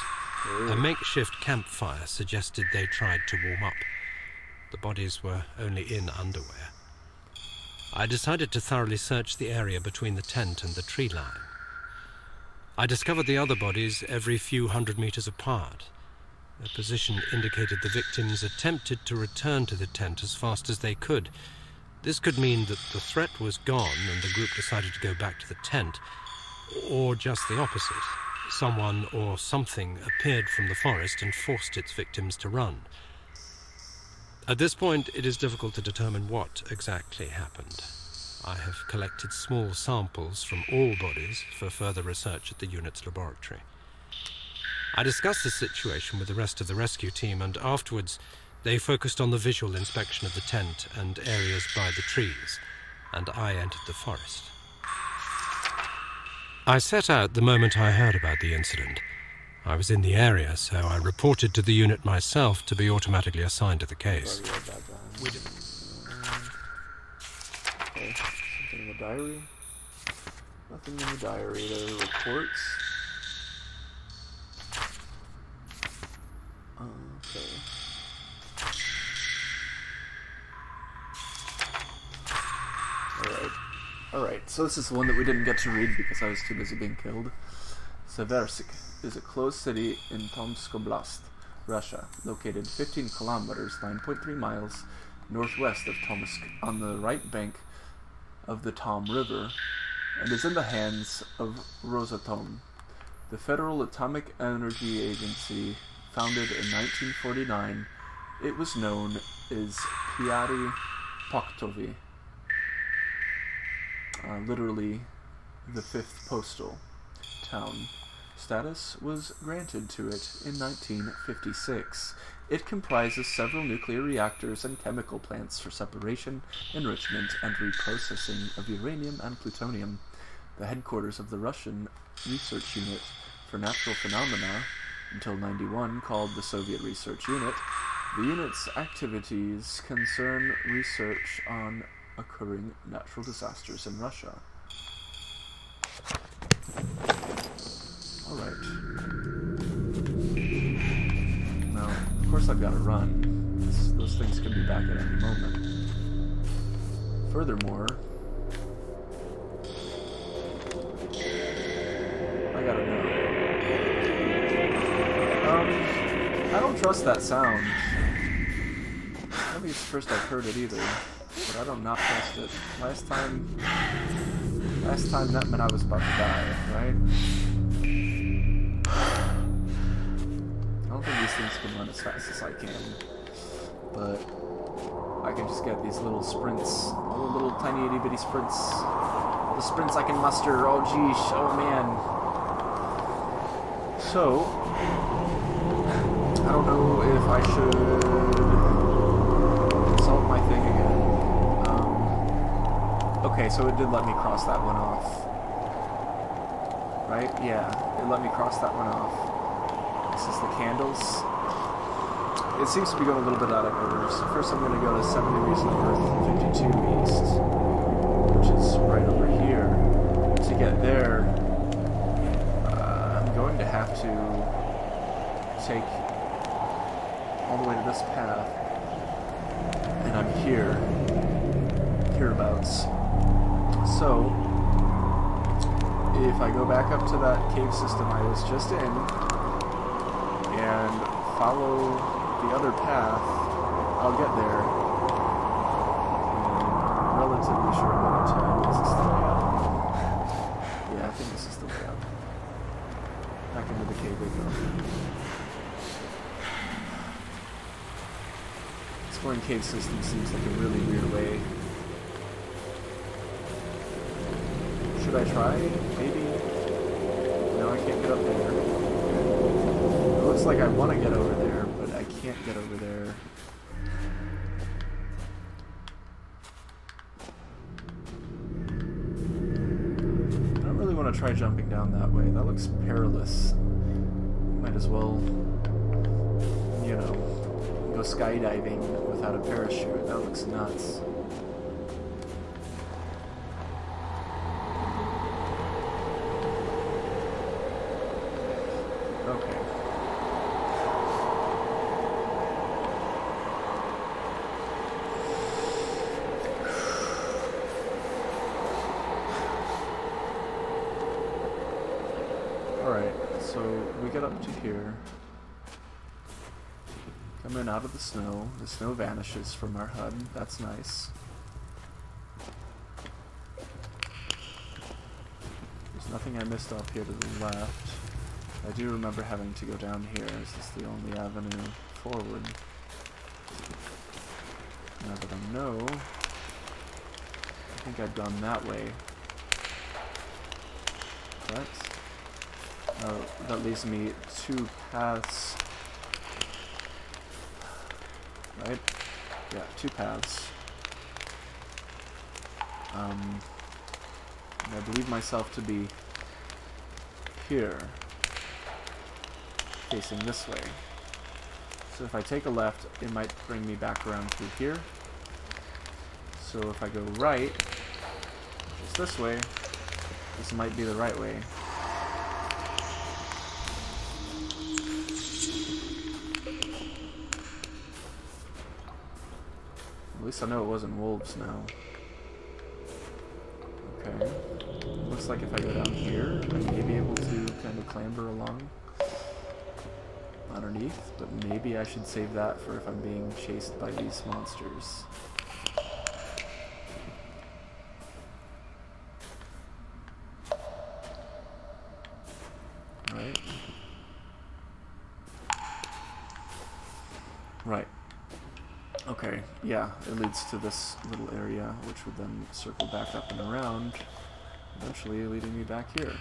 A makeshift campfire suggested they tried to warm up. The bodies were only in underwear. I decided to thoroughly search the area between the tent and the tree line. I discovered the other bodies every few hundred meters apart. Their position indicated the victims attempted to return to the tent as fast as they could. This could mean that the threat was gone and the group decided to go back to the tent, or just the opposite. Someone or something appeared from the forest and forced its victims to run. At this point, it is difficult to determine what exactly happened. I have collected small samples from all bodies for further research at the unit's laboratory. I discussed the situation with the rest of the rescue team, and afterwards They focused on the visual inspection of the tent and areas by the trees, and I entered the forest. I set out the moment I heard about the incident. I was in the area, so I reported to the unit myself to be automatically assigned to the case. Okay, something in the diary? Nothing in the diary. There are reports. Okay. Alright, so this is the one that we didn't get to read because I was too busy being killed. Seversk is a closed city in Tomsk Oblast, Russia, located 15 kilometers, 9.3 miles, northwest of Tomsk on the right bank of the Tom River, and is in the hands of Rosatom, the Federal Atomic Energy Agency, founded in 1949. It was known as Piari Poktovi, literally the fifth postal town. Status was granted to it in 1956. It comprises several nuclear reactors and chemical plants for separation, enrichment, and reprocessing of uranium and plutonium. The headquarters of the Russian Research Unit for Natural Phenomena, until 1991 called the Soviet Research Unit. The unit's activities concern research on occurring natural disasters in Russia. Alright. Now, of course I've got to run. Those things could be back at any moment. Furthermore, I gotta know. I don't trust that sound. Maybe it's the first I've heard it either, but I don't not trust it. Last time that meant I was about to die, right? I don't think these things can run as fast as I can, but I can just get these little sprints, all the little tiny itty bitty sprints, all the sprints I can muster. Oh geesh, oh man. So, I don't know if I should consult my thing again. Okay, so it did let me cross that one off. Right? Yeah, it let me cross that one off. This is the candles. It seems to be going a little bit out of order. So first I'm going to go to 7 degrees north, 52 east, which is right over here. To get there, I'm going to have to take all the way to this path, and I'm hereabouts. So, if I go back up to that cave system I was just in, and follow the other path, I'll get there. I'm relatively sure about time. Is this the way out? Yeah, I think this is the way out. Back into the cave we go. Exploring cave systems seems like a really weird way. Should I try? Maybe? No, I can't get up there. It looks like I want to get over there, but I can't get over there. I don't really want to try jumping down that way. That looks perilous. Might as well, you know, go skydiving without a parachute. That looks nuts. Okay. Alright, so we get up to here. Coming out of the snow vanishes from our HUD. That's nice. There's nothing I missed up here to the left. I do remember having to go down here. Is this the only avenue forward? Now that I know, I think I've gone that way. Correct? That leaves me two paths. right? Yeah, 2 paths. And I believe myself to be here, facing this way. So if I take a left, it might bring me back around through here. So if I go right, just this way, this might be the right way. At least I know it wasn't wolves now. Okay. Looks like if I go down here, I may be able to kind of clamber along underneath, but maybe I should save that for if I'm being chased by these monsters. Right. Right. Okay, yeah, it leads to this little area, which would then circle back up and around, eventually leading me back here.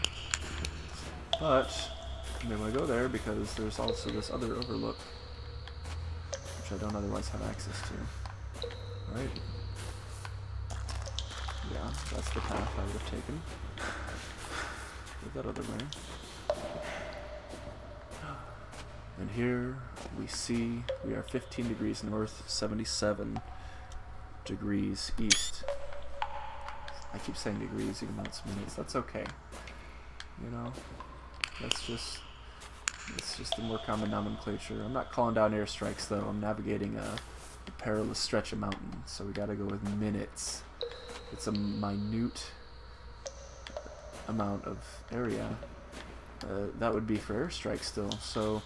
But I may want to go there because there's also this other overlook, which I don't otherwise have access to. Right? Yeah, that's the path I would have taken. Go that other way. And here we see we are 15 degrees north, 77 degrees east. I keep saying degrees even though it's minutes. That's okay. You know, it's just a more common nomenclature. I'm not calling down airstrikes though. I'm navigating a perilous stretch of mountain, so we gotta go with minutes. It's a minute amount of area. That would be for airstrikes still. So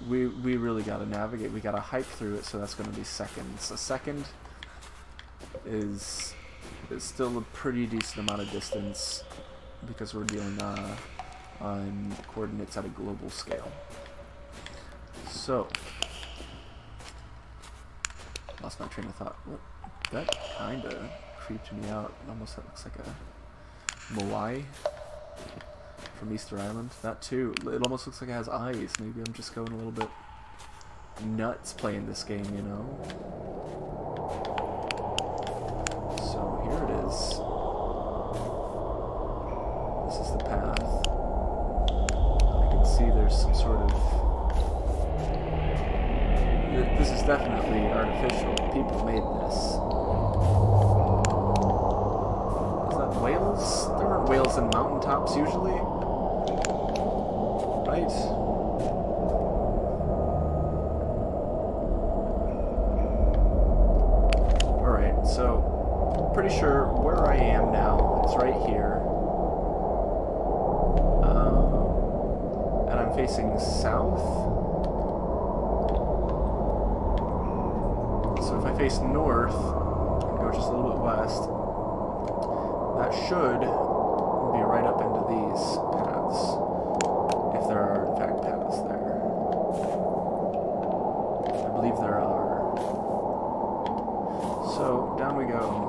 we really gotta navigate. We gotta hike through it. So that's gonna be seconds. A second is still a pretty decent amount of distance because we're dealing on coordinates at a global scale. So lost my train of thought. What? That kinda creeped me out. Almost looks like a moai from Easter Island. That too. It almost looks like it has eyes. Maybe I'm just going a little bit nuts playing this game, you know? So here it is. This is the path. I can see there's some sort of... This is definitely artificial. People made this. Is that whales? There weren't whales in mountaintops usually. Right? Alright, so pretty sure where I am now is right here. And I'm facing south. So if I face north and go just a little bit west, that should be right up into these paths, if there are in fact paths there. I believe there are. So down we go.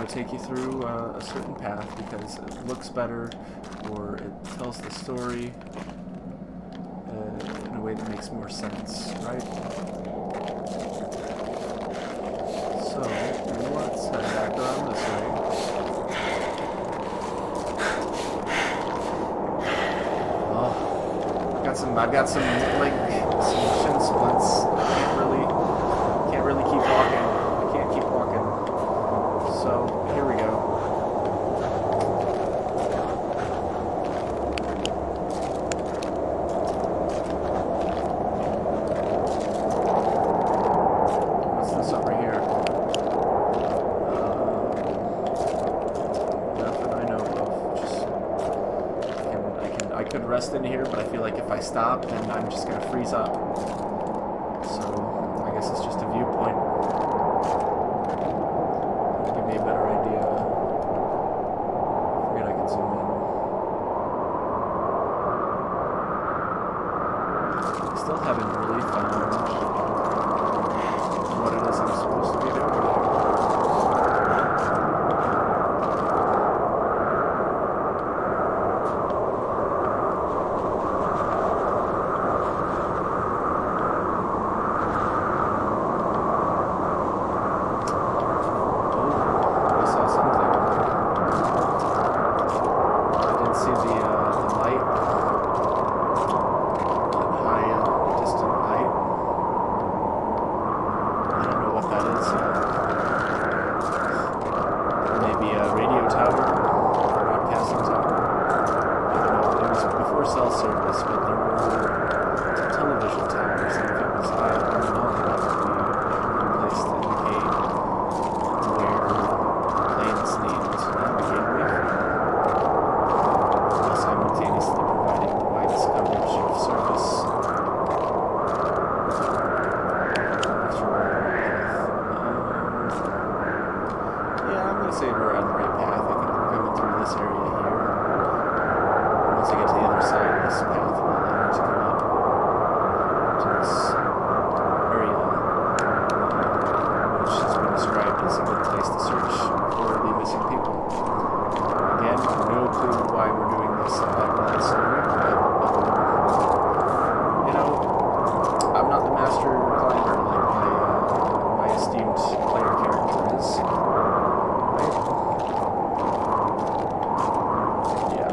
Take you through a certain path because it looks better or it tells the story in a way that makes more sense, right? So let's head back around this way. Oh, I've got some like some shin splints. I can't really keep walking. I can't keep walking. So, here we go. What's this over here? Nothing I know of. I could rest in here, but I feel like if I stop, then I'm just gonna freeze up. So, I guess it's just a viewpoint. clue why we're doing this story, but, you know, I'm not the master climber like my esteemed player character is. Right? Yeah.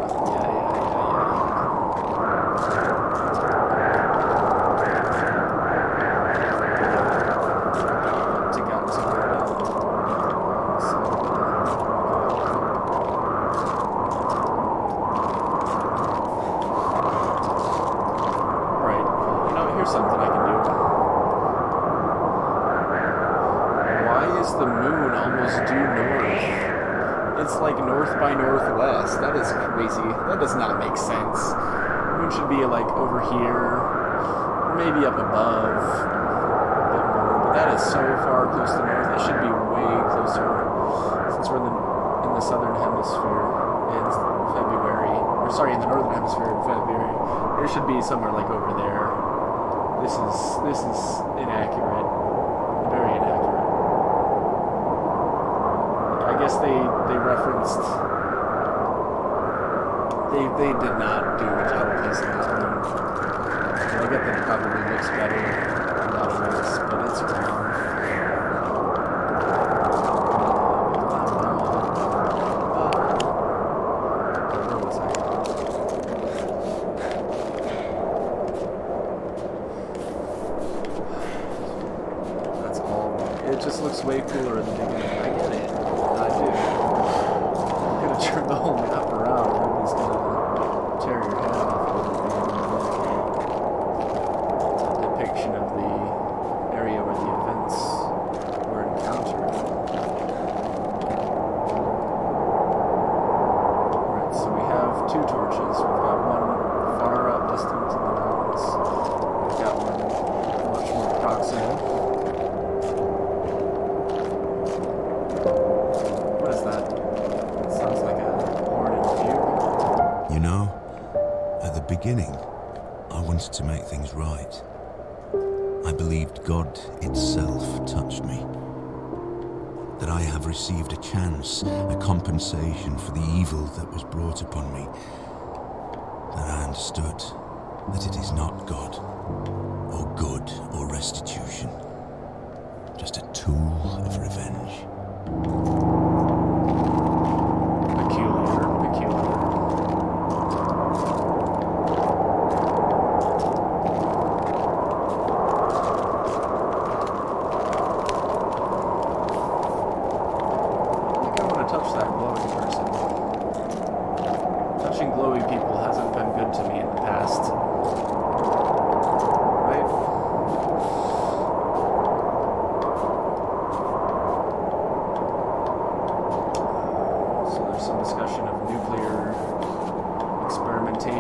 Something I can do. Why is the moon almost due north? It's like north by northwest. That is crazy. That does not make sense. The moon should be like over here, maybe up above a bit more, but that is so far close to north. It should be way closer since we're in the southern hemisphere in February. Or sorry, in the northern hemisphere in February. It should be somewhere like over there. This is inaccurate. Very inaccurate. I guess they referenced they did not do a job of placing this moon. I get that it probably looks better in a lot of ways, but it's wrong. It just looks way cooler in the beginning. I get it. I do. I'm gonna turn the whole map around. Nobody's gonna tear your head off. It's a depiction of the area where the events were encountered. Alright, so we have two torches. We've got one far up distant in the mountains. We've got one much more proximate. Beginning, I wanted to make things right. I believed God itself touched me. That I have received a chance, a compensation for the evil that was brought upon me. That I understood that it is not God, or good, or restitution. Just a tool of revenge.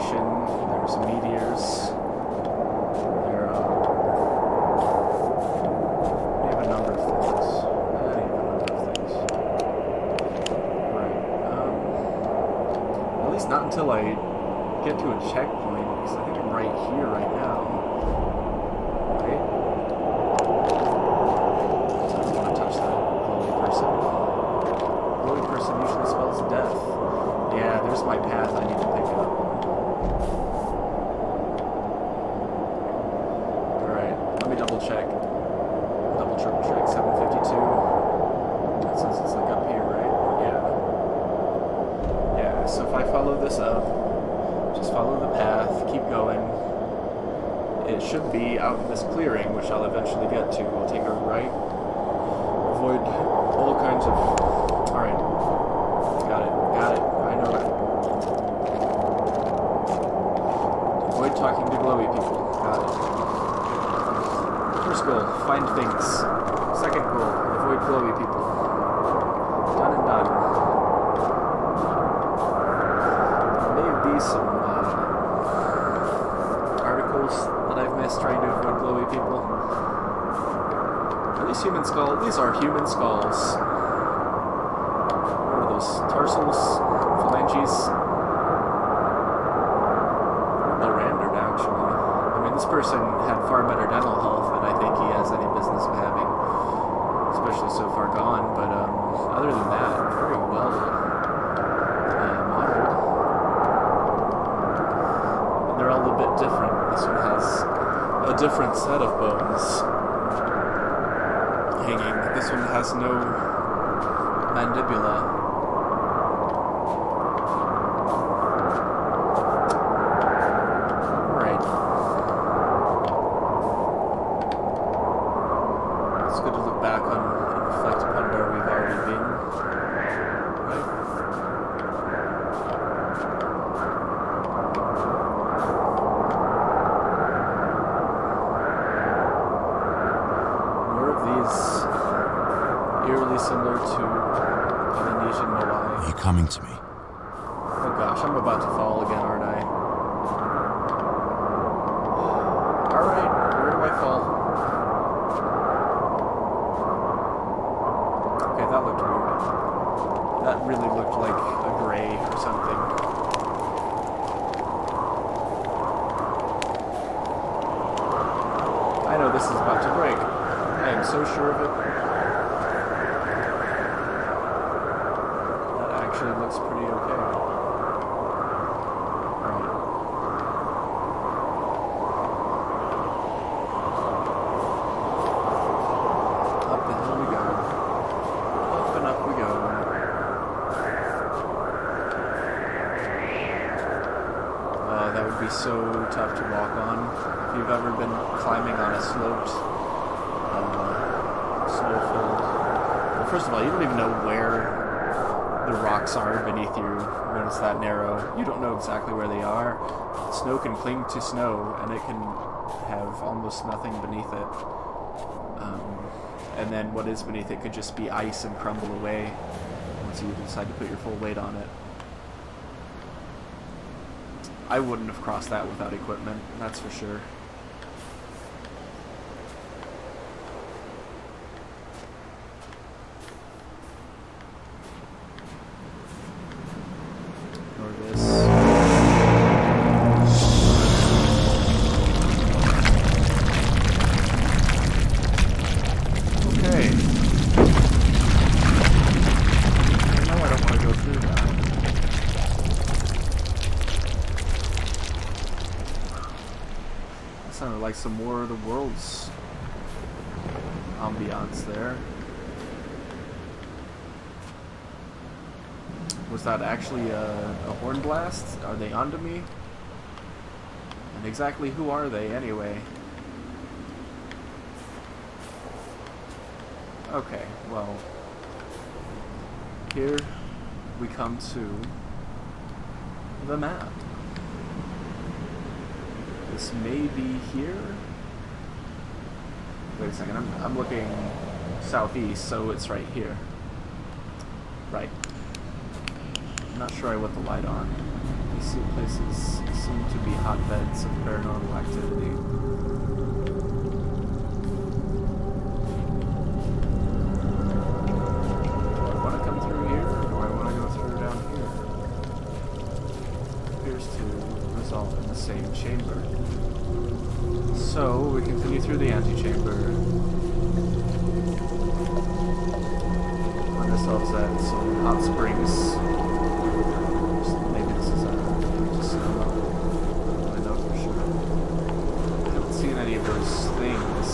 There's meteors. They have a number of things. Right. At least not until I get to a checkpoint, because I think I'm right here right now. Right? So I don't want to touch that glowy person. Glowy person usually spells death. Yeah, there's my path I need to pick up. Double check. Double triple check. 752. That says it's like up here, right? Yeah. Yeah, so if I follow this up, just follow the path, keep going. It should be out in this clearing, which I'll eventually get to. We'll take a right. Avoid all kinds of... Alright. Got it. I know it. Avoid talking to glowy people. Got it. First goal, find things. Second goal, avoid glowy people. Done and done. There may be some articles that I've missed trying to avoid glowy people. Are these human skulls? These are human skulls. What are those? Tarsals? Phalanges? They're rendered, actually. I mean, this person had far better dental health than I think he has any business of having, especially so far gone, but other than that, very well modeled. little bit different. This one has a different set of bones hanging. This one has no mandibula. Alright. It's good to look back on and reflect upon where we've already been. Right? Eerily similar to Polynesian Moai. Are you coming to me? Oh gosh, I'm about to fall again, aren't I? Alright, where do I fall? Okay, that looked weird. That really looked like a gray or something. I know this is about to break. I am so sure of it. Actually looks pretty okay. Right. Up the hill we go. Up and up we go. That would be so tough to walk on. If you've ever been climbing on a sloped, snow-filled... Well, first of all, you don't even know where the rocks are beneath you when it's that narrow. You don't know exactly where they are. Snow can cling to snow, and it can have almost nothing beneath it. And then what is beneath it could just be ice and crumble away once you decide to put your full weight on it. I wouldn't have crossed that without equipment, that's for sure. Like some more of the world's ambiance there. Was that actually a horn blast? Are they onto me? And exactly who are they anyway? Okay, well, here we come to the map. This may be here. Wait a second, I'm looking southeast, so it's right here. Right. I'm not sure I put the light on. These two places seem to be hotbeds of paranormal activity. Do I want to come through here, or do I want to go through down here? Appears to result in the same chamber. So, we continue through the antechamber. Find ourselves at some hot springs. Maybe this is just snow. I know for sure. I haven't seen any of those things.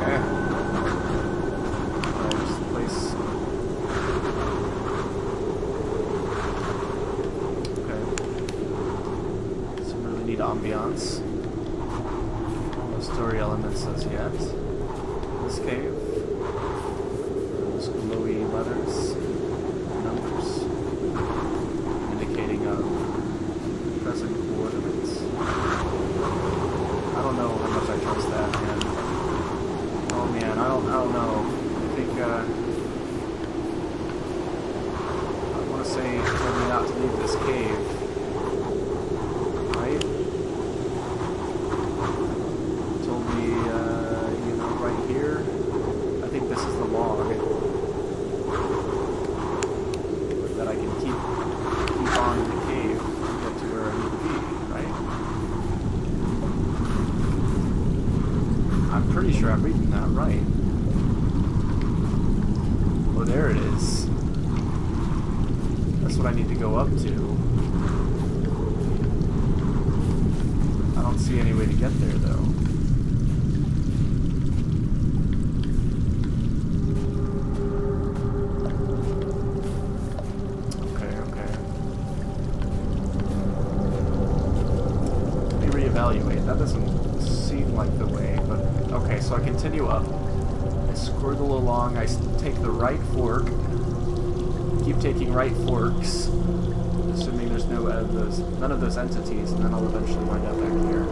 Okay. There's the place. Ambiance. No story elements as yet. This cave. Those glowy letters, numbers, indicating present coordinates. I don't know how much I trust that, man. Oh man, I don't know. I think I want to say told me not to leave this cave. That I can keep on in the cave and get to where I need to be, right? I'm pretty sure I'm reading that right. Oh, there it is. That's what I need to go up to. I don't see any way to get there, though. Evaluate. That doesn't seem like the way, but okay, so I continue up. I squirgle along, I take the right fork, keep taking right forks, assuming there's none of those entities, and then I'll eventually wind up back here.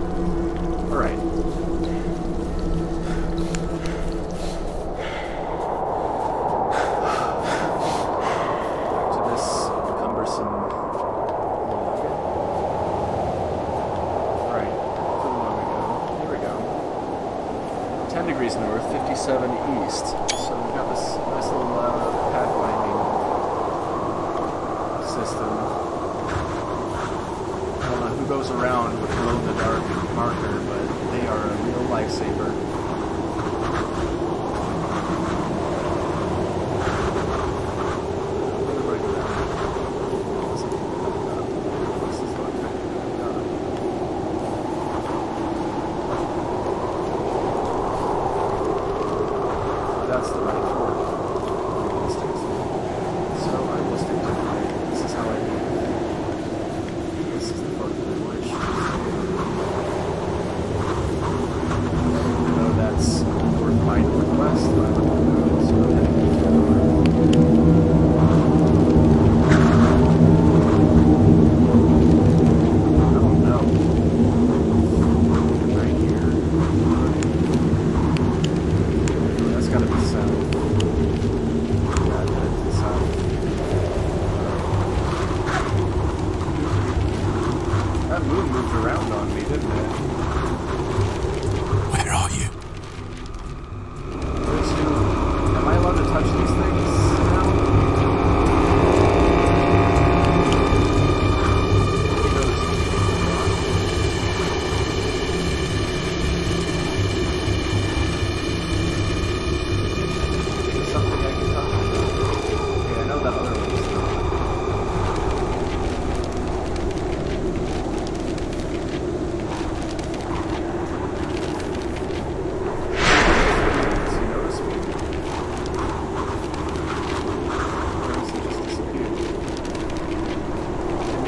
Alright. North, 57 east. So we've got this nice little pathfinding system. I don't know who goes around with glow-in-the-dark marker, but they are a real lifesaver.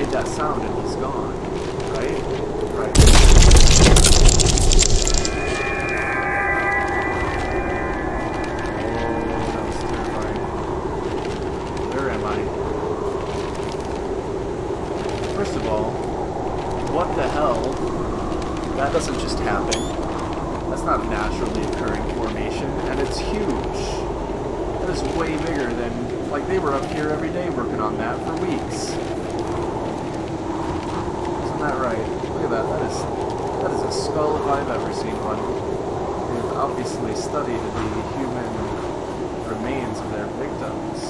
That sound and he's gone, right? Right. Oh, that was terrifying. Where am I? First of all, what the hell? That doesn't just happen. That's not a naturally occurring formation, and it's huge. That is way bigger than, like, they were up here every day working on that for weeks. That right. Look at that. That is a skull if I've ever seen one. They've obviously studied the human remains of their victims.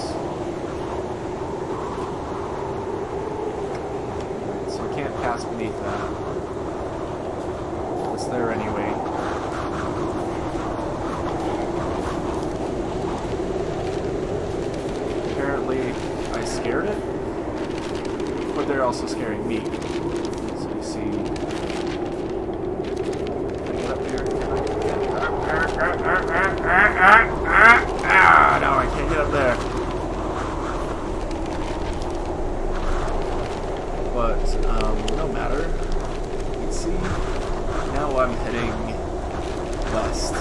So I can't pass beneath that. It's there anyway. Apparently I scared it, but they're also scaring me. See. Can I get up here? No, I can't get up there. But, no matter. You can see, now I'm heading west. I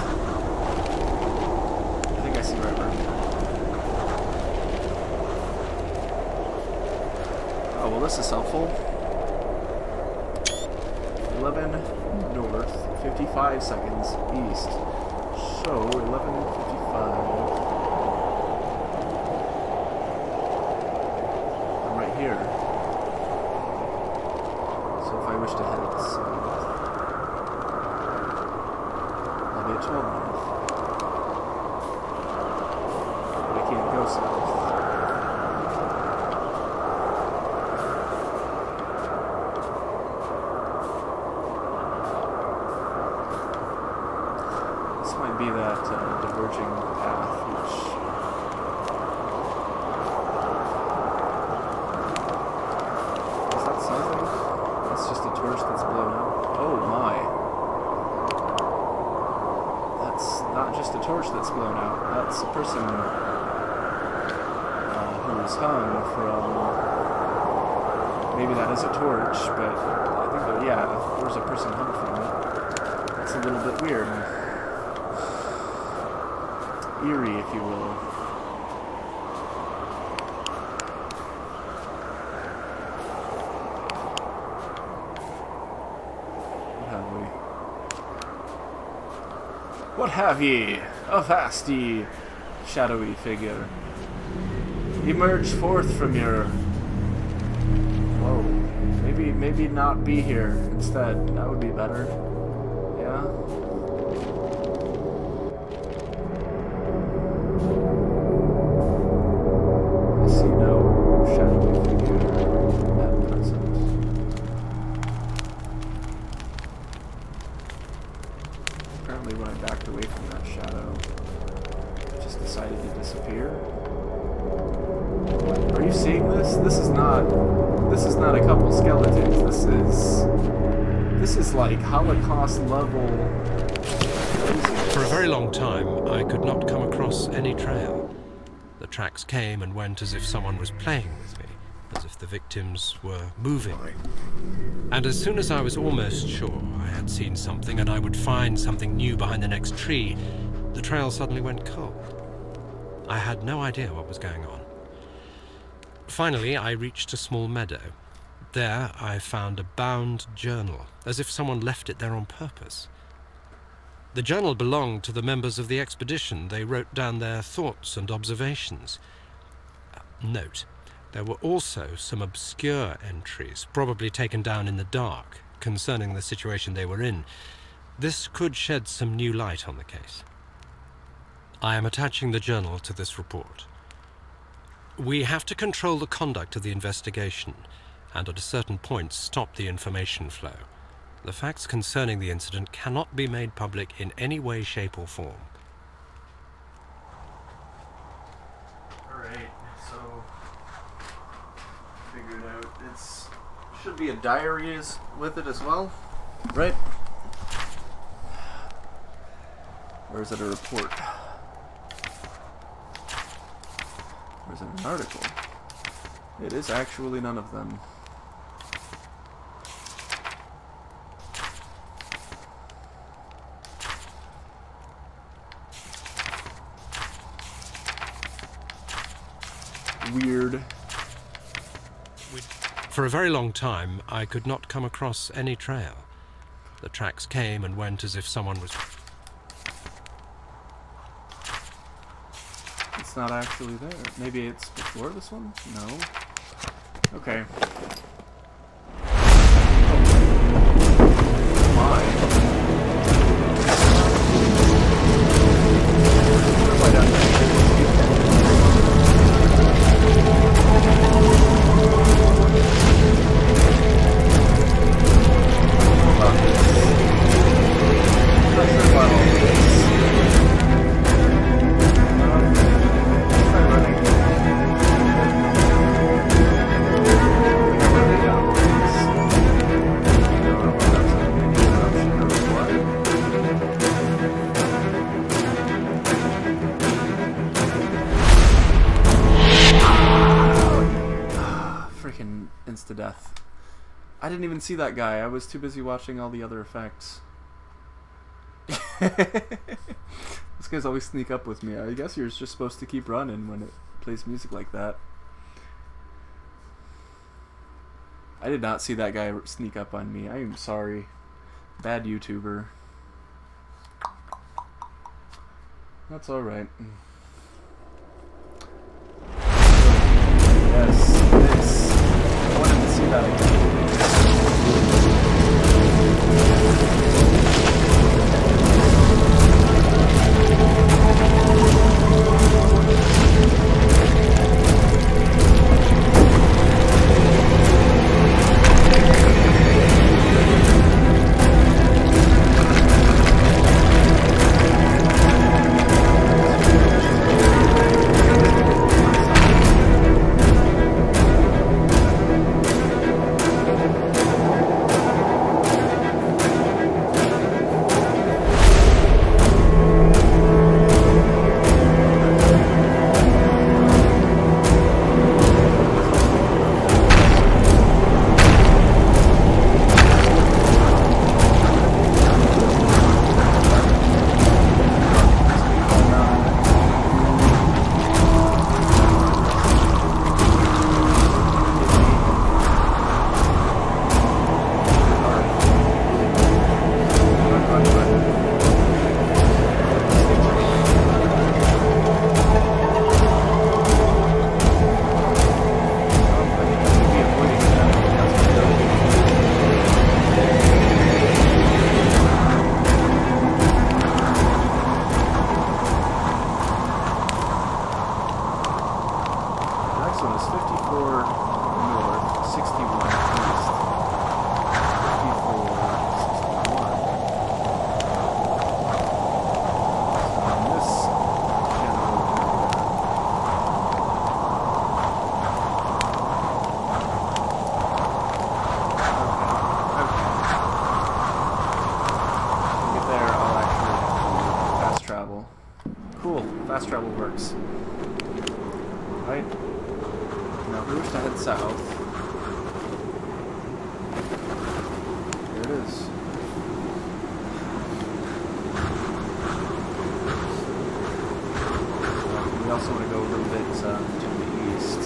think I see where I'm going. Oh, well, this is helpful. 11 north, 55 seconds east. So 11:55. I'm right here. So if I wish to head south, I'll be at 12 north. But I can't go south. Be that diverging hung from... Maybe that is a torch, but I think that, yeah, there's a person hung from it. It's a little bit weird. Eerie, if you will. What have ye? Avast ye, shadowy figure. Emerge forth from your... Whoa. Maybe not be here instead. That would be better. Yeah? I see no shadowy figure at present. Apparently when I backed away from that shadow, it just decided to disappear. Are you seeing this? This is not a couple skeletons. This is like Holocaust level craziness. For a very long time, I could not come across any trail. The tracks came and went as if someone was playing with me, as if the victims were moving. And as soon as I was almost sure I had seen something and I would find something new behind the next tree, the trail suddenly went cold. I had no idea what was going on. Finally, I reached a small meadow. There, I found a bound journal, as if someone left it there on purpose. The journal belonged to the members of the expedition. They wrote down their thoughts and observations. Note, there were also some obscure entries, probably taken down in the dark, concerning the situation they were in. This could shed some new light on the case. I am attaching the journal to this report. We have to control the conduct of the investigation, and at a certain point stop the information flow. The facts concerning the incident cannot be made public in any way, shape, or form. Alright, so... figured out it's... should be a diary with it as well, right? Or is it a report? Or is it an article? It is actually none of them. Weird. For a very long time, I could not come across any trail. The tracks came and went as if someone was... It's not actually there. Maybe it's before this one? No. Okay. To death. I didn't even see that guy. I was too busy watching all the other effects. Those guys always sneak up with me. I guess you're just supposed to keep running when it plays music like that. I did not see that guy sneak up on me. I am sorry. Bad YouTuber. That's alright. Yes, this. I wanted to see that again. So it's 54 north, 61 east, 54, 61. So on this general area. Okay. To get there, I'll actually have to fast travel. Cool, fast travel works. Right? Now who's to head south? Here it is. We also want to go a little bit to the east.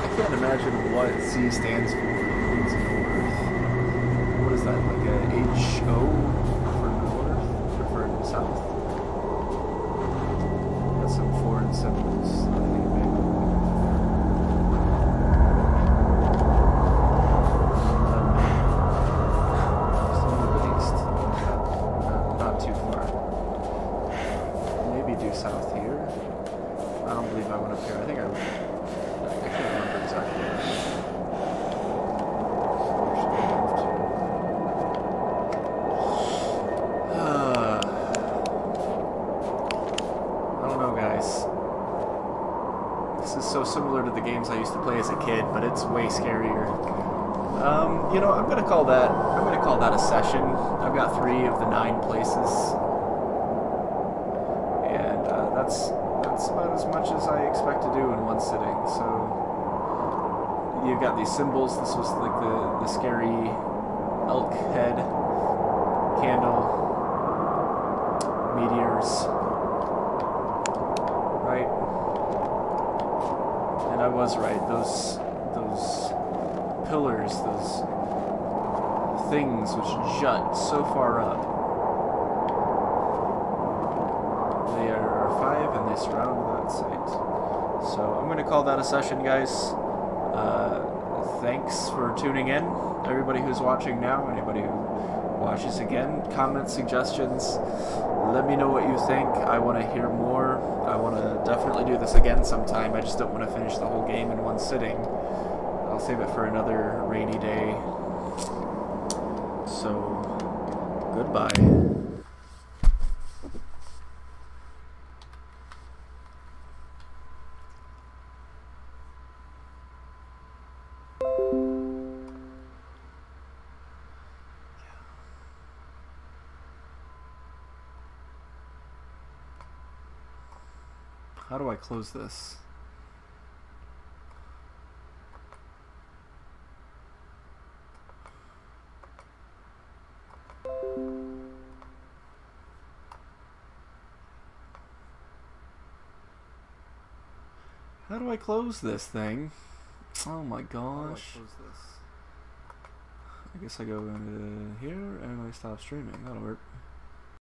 I can't imagine what C stands for. It means north. What is that, like a HO for north? Or for south? Got some foreign symbols. I think maybe. Just a little bit east. Not too far. Maybe due south here. I don't believe I went up here. I think I went. I can't remember exactly. I don't know, guys. This is so similar to the games I used to play as a kid, but it's way scarier. You know, I'm gonna call that a session. I've got 3 of the 9 places, and that's about as much as I expect to do in one sitting. So you've got these symbols. This was like the scary elk head, candle, meteors, right? And I was right. Those pillars, those things which jut so far up. They are 5 and they surround that site. So I'm going to call that a session, guys. Thanks for tuning in. Everybody who's watching now, anybody who watches again, comments, suggestions, let me know what you think. I want to hear more. I want to definitely do this again sometime. I just don't want to finish the whole game in one sitting. I'll save it for another rainy day. So, goodbye. How do I close this? How do I close this thing? Oh my gosh. I guess I go into here and I stop streaming. That'll work.